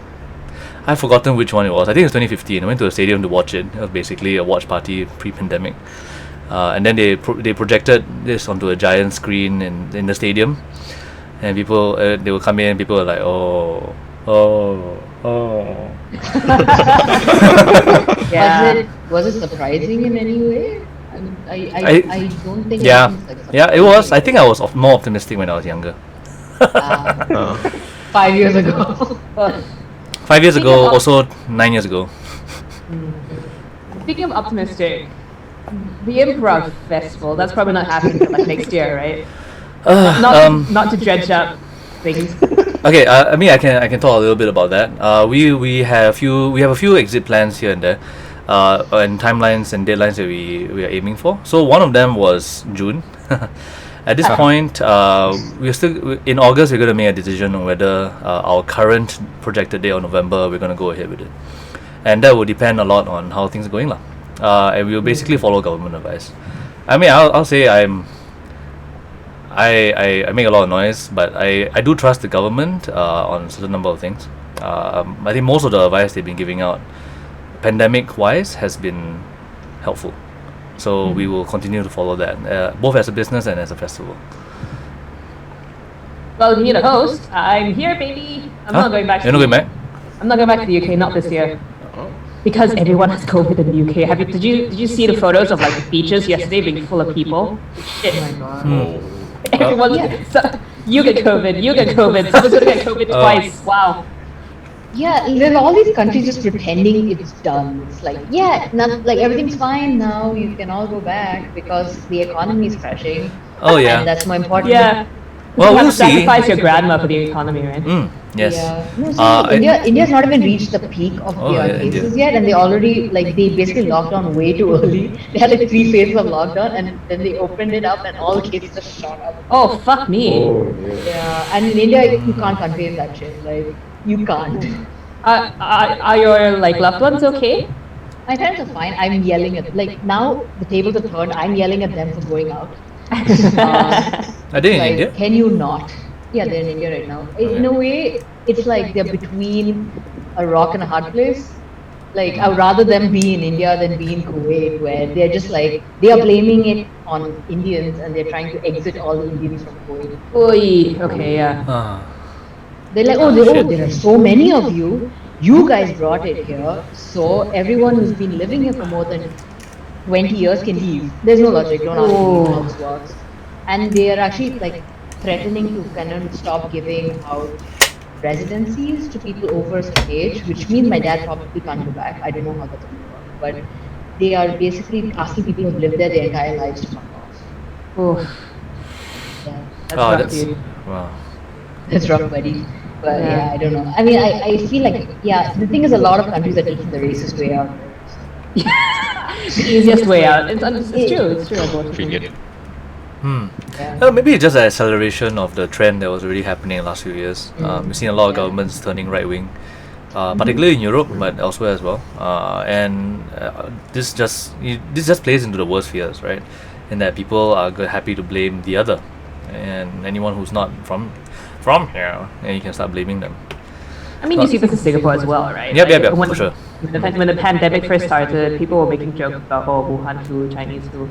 S1: I've forgotten which one it was. I think it was 2015. I went to a stadium to watch it. It was basically a watch party pre-pandemic. And then they projected this onto a giant screen in the stadium. And people, they would come in, people were like, oh.
S2: Yeah.
S3: Was it surprising in any way? I don't think.
S1: Yeah,
S3: anything's, like,
S1: yeah, it was. I think I was more optimistic when I was younger.
S3: uh, 5 years ago.
S1: 5 years ago,
S2: of-
S1: also 9 years ago.
S2: Speaking of optimistic, the Improv Festival, that's probably not happening till like next year, right? Not to dredge up things.
S1: Okay, I mean, I can talk a little bit about that. We have a few exit plans here and there, and timelines and deadlines that we are aiming for. So one of them was June. At this point, we're still in August. We're going to make a decision on whether our current projected date of November we're going to go ahead with it, and that will depend a lot on how things are going, lah. And we'll basically follow government advice. I mean, I'll say I make a lot of noise, but I do trust the government on a certain number of things. I think most of the advice they've been giving out, pandemic-wise, has been helpful. So we will continue to follow that, both as a business and as a festival.
S2: Well, me, the host, I'm here, baby. I'm not going back.
S1: You're not going back?
S2: I'm not going back to the UK, not this year. Because everyone has COVID in the UK. Did you see the photos of like the beaches yesterday being full of people? Shit.
S3: Oh my god.
S2: Everyone, so, you get COVID. Someone's gonna get COVID twice. Wow.
S3: Yeah, there's all these countries just pretending it's done. It's like, yeah, like everything's fine now. You can all go back because the economy is crashing.
S1: Oh yeah.
S3: And that's more important.
S2: Yeah.
S1: Well,
S2: you have
S1: we'll
S2: to
S1: see.
S2: sacrifice your grandma for the economy, right?
S1: Yes.
S3: Yeah. No, so India's not even reached the peak of
S1: Oh,
S3: their
S1: yeah,
S3: cases
S1: India.
S3: yet, and they already they basically locked down way too early. They had like 3 phases of lockdown, and then they opened it up, and all the cases just shot up.
S2: Oh, fuck me.
S3: Yeah, and in India you can't contain that shit. Like you can't.
S2: Are your like loved ones okay?
S3: My parents are fine. I'm yelling at now the tables are turned. I'm yelling at them for going out.
S1: Are they in
S3: Like,
S1: India?
S3: can you not? Yeah, they're in India right now. In a way, it's like they're between a rock and a hard place. Like, I would rather them be in India than be in Kuwait, where they're just like, they are blaming it on Indians and they're trying to exit all the Indians from Kuwait.
S2: Oy. Okay, yeah.
S3: They're like, there are so many of you. You guys brought it here, so everyone who's been living here for more than 20 years can leave. There's no logic, don't ask me how this works. And they are actually like threatening to kind of stop giving out residencies to people over a certain age, which means my dad probably can't go back. I don't know how that's going to work, but they are basically asking people who've lived there their entire lives to come off.
S2: Oh,
S3: Yeah,
S2: that's
S1: Oh,
S2: rough,
S1: that's
S2: dude.
S1: wow.
S3: that's rough, buddy. But
S2: Yeah.
S3: yeah, I don't know. I mean, I feel like, yeah, the thing is a lot of countries are taking the racist way out.
S2: The easiest way out. It's true. It's true. Unfortunately.
S7: Convenient.
S3: Yeah.
S1: Maybe it's just an acceleration of the trend that was already happening in the last few years. We've seen a lot of governments turning right wing, particularly in Europe, but elsewhere as well. And this just plays into the worst fears, right? In that people are happy to blame the other, and anyone who's not from here, and you can start blaming them.
S2: I mean, you see this in Singapore as well, right?
S1: Yep,
S2: when,
S1: for sure.
S2: When the pandemic first started, people were making jokes about, Wuhan flu, Chinese flu.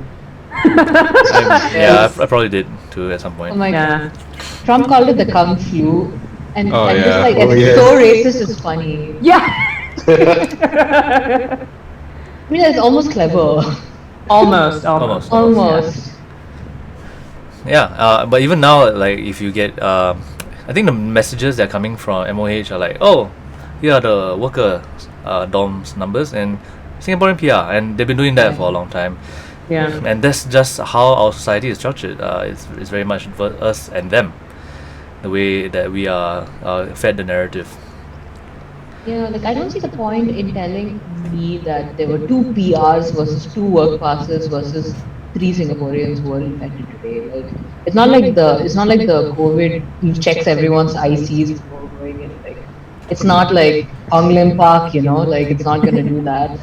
S1: Yeah, I probably did too at some point.
S3: Oh my
S2: Yeah.
S3: god. Trump called it the Kung flu. And
S7: Oh,
S3: I'm just
S7: yeah.
S3: like,
S4: Oh,
S3: it's
S4: yeah.
S3: so racist, it's funny.
S2: Yeah.
S3: I mean, it's almost clever.
S2: Almost.
S3: Almost.
S1: Yeah, but even now, like if you get, I think the messages that are coming from MOH are like, oh, here are the worker dorms numbers and Singaporean PR, and they've been doing that for a long time.
S2: Yeah.
S1: And that's just how our society is structured. It's very much for us and them, the way that we are fed the narrative.
S3: Yeah, like I don't see the point in telling me that there were 2 PRs versus 2 work passes versus 3 Singaporeans who were infected today. Like it's not like the COVID checks everyone's ICs before going in. Like it's not like Onglim Park, like it's not gonna do that.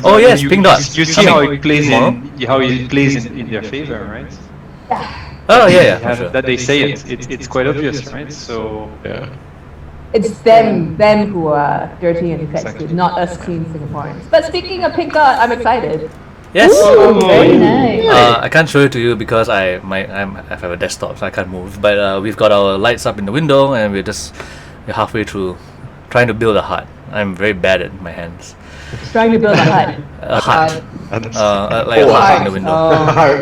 S1: Oh, yes,
S5: you,
S1: Pink Dot.
S5: You see
S1: Coming
S5: how it plays
S1: tomorrow.
S5: in their favor, right?
S1: Oh yeah,
S5: You
S1: for
S5: have-
S1: sure.
S5: That they say it's quite obvious, right? So
S7: Yeah.
S2: It's them who are dirty and infected,
S5: Exactly.
S2: not us clean Singaporeans. But speaking of Pink Dot, I'm excited.
S1: Yes.
S3: Very nice.
S1: I can't show it to you because I have a desktop, so I can't move. But we've got our lights up in the window, and we're halfway through, trying to build a hut. I'm very bad at my hands.
S2: Just trying to build a hut.
S1: A hut,
S7: That's
S1: like a hut in the window
S3: Oh.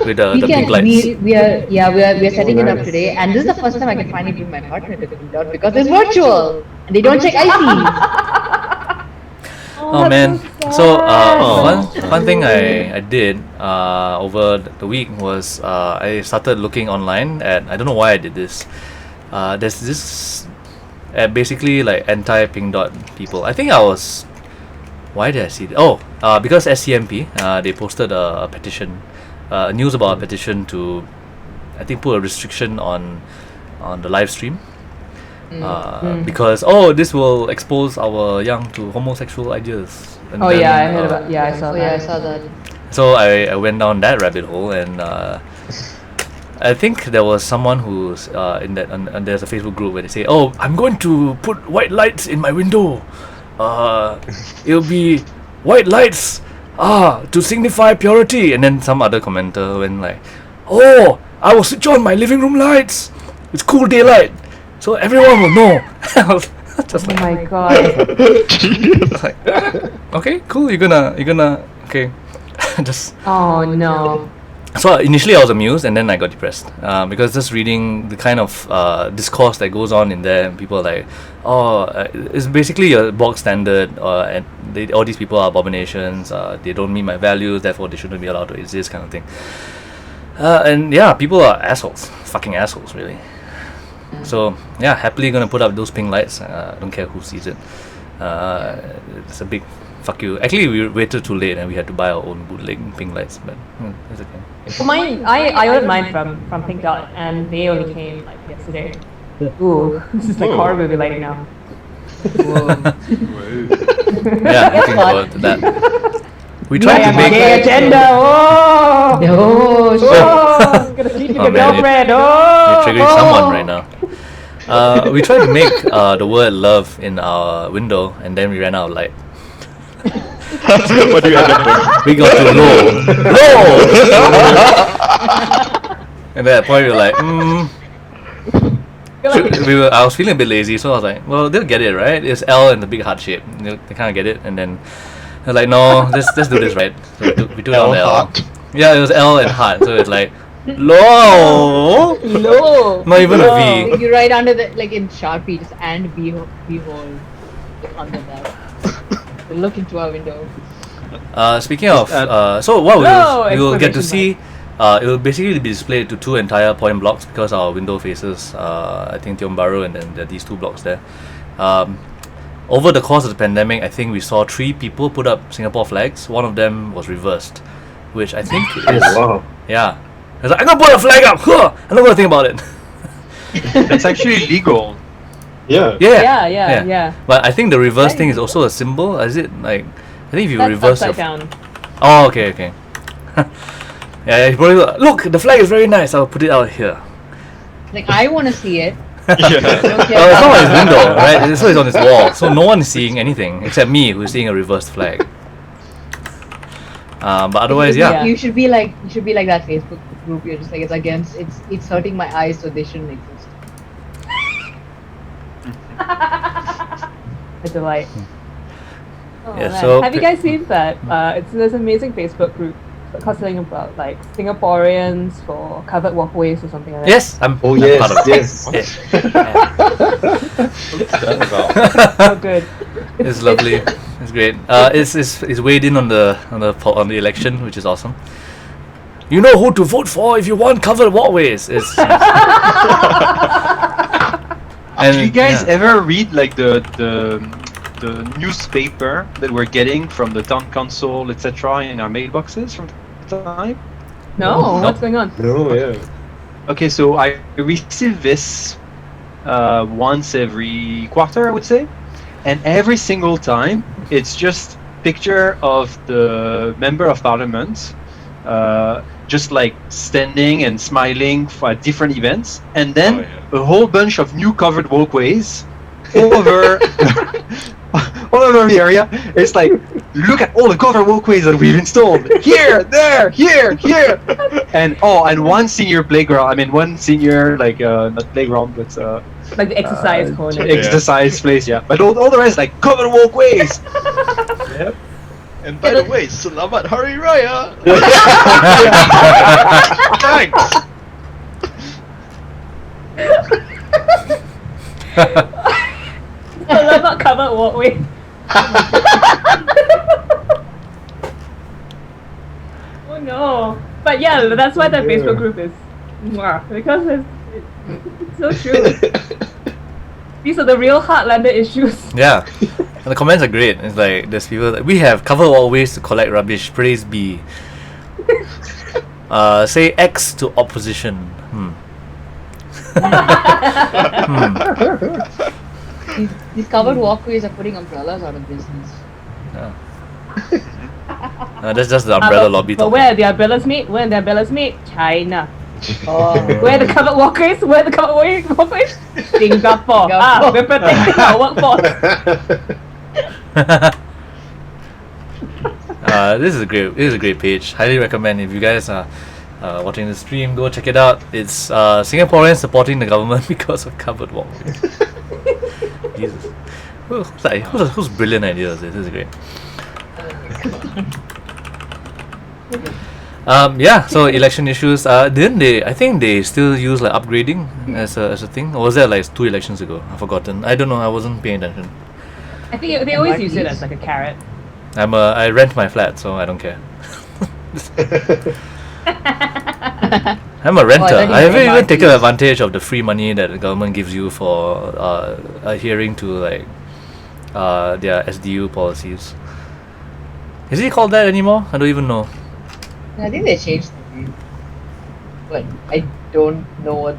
S1: with the
S3: We
S1: pink lights.
S3: we are setting it up today, and this is the first time I can finally bring my partner to Pink Dot because it's virtual and they don't check ICs.
S1: Oh man! So one thing I did over the week was I started looking online at, I don't know why I did this. There's this basically like anti Pink Dot people. I think I was. Why did I see that? Oh, because SCMP they posted a petition, news about a petition to, I think, put a restriction on the live stream. Because this will expose our young to homosexual ideas. And
S2: Oh
S1: then,
S2: yeah, I heard about. Yeah, I saw
S3: Oh yeah, I
S2: that.
S3: saw that.
S1: So I went down that rabbit hole, and I think there was someone who's in that, and there's a Facebook group where they say, "Oh, I'm going to put white lights in my window. It'll be white lights, to signify purity." And then some other commenter went like, "Oh, I will switch on my living room lights. It's cool daylight, so everyone will know." I was just
S2: Oh
S1: like,
S2: my god.
S1: like, okay, cool. You're gonna okay. Just
S2: Oh no.
S1: so initially I was amused, and then I got depressed because just reading the kind of discourse that goes on in there. People are like, it's basically a bog standard, and all these people are abominations. They don't meet my values, therefore they shouldn't be allowed to exist, kind of thing. And yeah, people are assholes, fucking assholes, really. So yeah, happily gonna put up those pink lights. Don't care who sees it. It's a big fuck you. Actually, we waited too late and we had to buy our own bootleg pink lights, but it's okay.
S2: Well, mine, I ordered mine from Pink Dot, and they only came like yesterday. Ooh, this is like horror movie lighting now.
S1: Yeah, looking forward to that. We tried to make.
S2: Gay agenda. Oh.
S3: Oh, shit.
S2: Oh, I'm gonna sleep with
S1: Oh,
S2: your
S1: man,
S2: girlfriend.
S1: You're
S2: Oh.
S1: triggering someone right now. We tried to make the word love in our window, and then we ran out of light.
S7: what do you end up with?
S1: We got to low. And at that point we were like, I was feeling a bit lazy, so I was like, well, they'll get it, right? It's L in the big heart shape. They kind of get it, and then they're like, no, let's do this right. So we took it on the L.
S7: Heart.
S1: Yeah, it was L and heart, so it's like low.
S3: Low.
S1: Not even a
S3: Like
S1: V.
S3: you write under the, like in Sharpie, just and behold under that. Look into our window.
S1: Speaking of, so what we will get to see, it will basically be displayed to 2 entire point blocks because our window faces, I think, Tiong Bahru, and then there are these 2 blocks there. Over the course of the pandemic, I think we saw 3 people put up Singapore flags. One of them was reversed, which I think is
S4: Wow.
S1: yeah, I was like, I'm gonna put a flag up. Huh! I'm not gonna think about it.
S5: That's actually legal.
S4: Yeah.
S2: Yeah.
S1: But I think the reverse thing is also a symbol. Is it like? I think if you
S2: That's
S1: reverse
S2: upside
S1: your.
S2: down.
S1: Oh, okay. Yeah, you probably look. The flag is very nice. I'll put it out here.
S3: Like, I want to see it.
S4: Yeah.
S3: Don't care
S1: Well, it's not on his
S3: about
S1: window, right? So it's on his wall, so no one is seeing anything except me, who's seeing a reversed flag. But otherwise, yeah.
S3: You should be like that Facebook group. You're just like, it's hurting my eyes, so they shouldn't exist.
S2: A delight.
S3: Oh,
S1: Yeah,
S3: man.
S1: so
S2: Have you guys seen that? It's this amazing Facebook group talking about like Singaporeans for covered walkways or something like that.
S1: yes, I'm
S4: Oh
S1: I'm
S4: yes,
S1: part of it.
S4: yes.
S7: What's that about?
S2: So good.
S1: It's lovely. It's great. It's weighed in on the election, which is awesome. You know who to vote for if you want covered walkways. It's
S5: Do you guys
S1: yeah.
S5: ever read like the newspaper that we're getting from the town council, etc., in our mailboxes from time?
S2: No, what's going on?
S4: No, yeah.
S5: Okay, so I receive this once every quarter, I would say, and every single time it's just picture of the member of parliament, just like standing and smiling for different events, and then a whole bunch of new covered walkways all over all over the area. It's like, look at all the covered walkways that we've installed here, there, here, and one senior playground. I mean, one senior like not playground, but
S2: Like the exercise corner.
S5: exercise place. Yeah, but all the rest like covered walkways. Yep.
S7: And by the way, Selamat Hari Raya! Thanks!
S2: I love that covered walkway. Oh no! But yeah, that's why that Facebook group is mwah, because it's so true. These are the real Heartlander issues.
S1: Yeah. And the comments are great. It's like there's people that we have covered walkways to collect rubbish. Praise be. Say X to opposition.
S3: These covered walkways are putting umbrellas out of business.
S1: That's just the umbrella lobby
S2: But
S1: talking.
S2: where are the umbrellas made? Where are the umbrellas made? China.
S3: Oh.
S2: Where are the covered walkways? Where are the covered walkways? Singapore. We're protecting our workforce.
S1: This is a great page. Highly recommend if you guys are watching the stream, go check it out. It's Singaporeans supporting the government because of covered walkways. Jesus, whose brilliant idea is this? This is great. Yeah. So election issues. Didn't they? I think they still use like upgrading as a thing. Or was that like 2 elections ago? I've forgotten. I don't know. I wasn't paying attention.
S2: I think they always use it as like a carrot.
S1: I rent my flat, so I don't care. I'm a renter.
S3: thought you
S1: I haven't
S3: were
S1: even taken
S3: MRTs.
S1: advantage of the free money that the government gives you for adhering to like their SDU policies. Is it called that anymore? I don't even know.
S3: I think they changed the name, but I don't know what.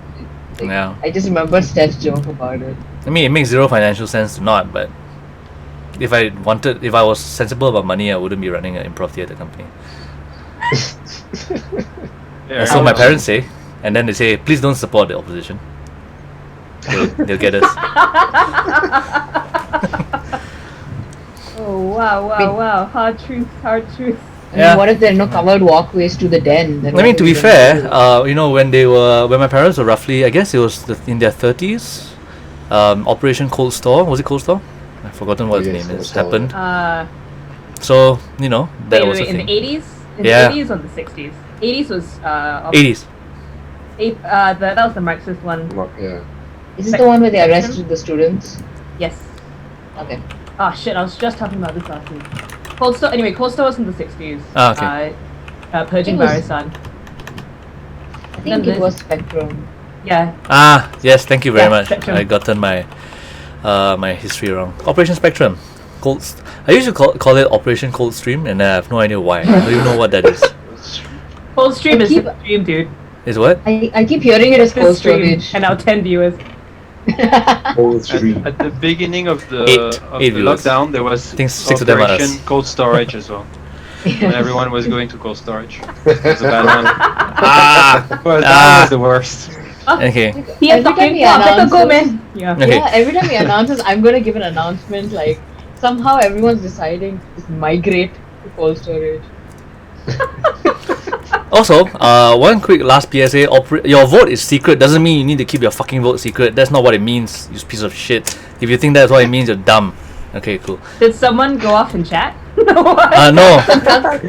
S1: Yeah.
S3: I just remember Steph's joke about it.
S1: I mean, it makes zero financial sense to not, but if I was sensible about money, I wouldn't be running an improv theatre company. That's what my parents say, and then they say, please don't support the opposition. They'll get us.
S2: Oh wow. Hard truth.
S3: I mean,
S1: Yeah.
S3: what if there are no covered walkways to the den? Then
S1: I mean,
S3: what
S1: to
S3: are
S1: be
S3: we gonna
S1: fair,
S3: do?
S1: when my parents were roughly, I guess it was in their 30s, Operation Cold Store, was it Cold Store? I've forgotten what its
S4: Yes,
S1: name
S4: Cold
S1: is,
S4: Store.
S1: happened.
S2: Wait,
S1: So, that was a
S2: in
S1: thing.
S2: the 80s? In
S1: Yeah.
S2: the 80s or the 60s? 80s was
S1: 80s.
S2: that was the Marxist one.
S4: Yeah.
S3: Is this the one where they arrested the students?
S2: Yes.
S3: Okay.
S2: Oh shit, I was just talking about this last week. Cold Store was in the 60s.
S1: Ah, okay.
S2: Purging
S3: It was-
S2: Barisan.
S3: I think it was Spectrum.
S2: Yeah.
S1: Ah, yes, thank you very
S2: Yeah,
S1: much.
S2: Spectrum.
S1: I gotten my my history wrong. Operation Spectrum. I used to call it Operation Cold Stream, and I have no idea why. I don't even know what that is.
S2: Cold Stream
S3: But
S2: is
S3: keep-
S2: the stream, dude.
S1: Is what?
S3: I keep hearing it as
S2: This
S3: cold
S2: stream,
S3: storage.
S2: and our 10 viewers.
S6: Cold stream.
S5: At the beginning of the,
S1: Eight viewers.
S5: lockdown, there was
S1: I think 6 of them are us.
S5: Operation Cold Storage as well. When everyone was going to cold storage. It was a bad one. Well, that was the worst.
S1: Okay.
S2: Here
S3: Every time
S2: talking,
S3: he
S2: better go,
S3: announces-
S2: man. Yeah.
S1: Okay.
S3: Yeah, every time he announces, I'm gonna give an announcement. Like somehow everyone's deciding to migrate to cold storage.
S1: Also, one quick last PSA. Your vote is secret doesn't mean you need to keep your fucking vote secret. That's not what it means, you piece of shit. If you think that's what it means, you're dumb. Okay, cool.
S2: Did someone go off in chat?
S1: No.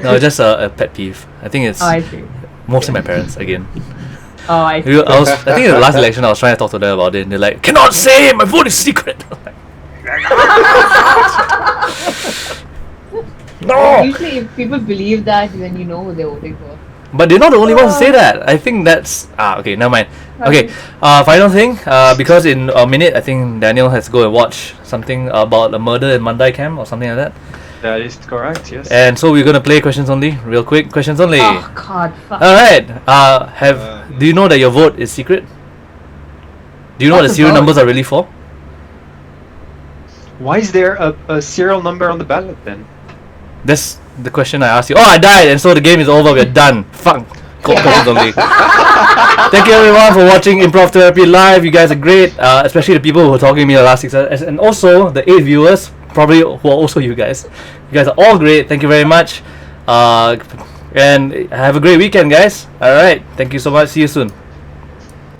S1: No, just a pet peeve. I think it's
S2: Oh, I see.
S1: mostly my parents again.
S2: Oh, I see.
S1: I think in the last election I was trying to talk to them about it and they're like, cannot say it, my vote is secret. No!
S3: Usually, if people believe that, then you know who they're voting for.
S1: But they're not the only ones to say that. I think that's okay. Never mind. Okay. Final thing. Because in a minute, I think Daniel has to go and watch something about a murder in Mandai camp or something like that.
S5: That is correct, yes.
S1: And so we're gonna play questions only, real quick. Questions only.
S2: Oh, God. Fuck.
S1: All right. Do you know that your vote is secret? Do you know what the
S3: What's the
S1: serial
S3: vote?
S1: numbers are really for?
S5: Why is there a serial number on the ballot then?
S1: That's the question I asked you. Oh, I died, and so the game is over. We're done. Fuck. Cold questions only. Thank you everyone for watching Improv Therapy live. You guys are great, especially the people who were talking to me the last 6 hours, and also the 8 viewers, probably who are also you guys. You guys are all great. Thank you very much, and have a great weekend, guys. All right. Thank you so much. See you soon.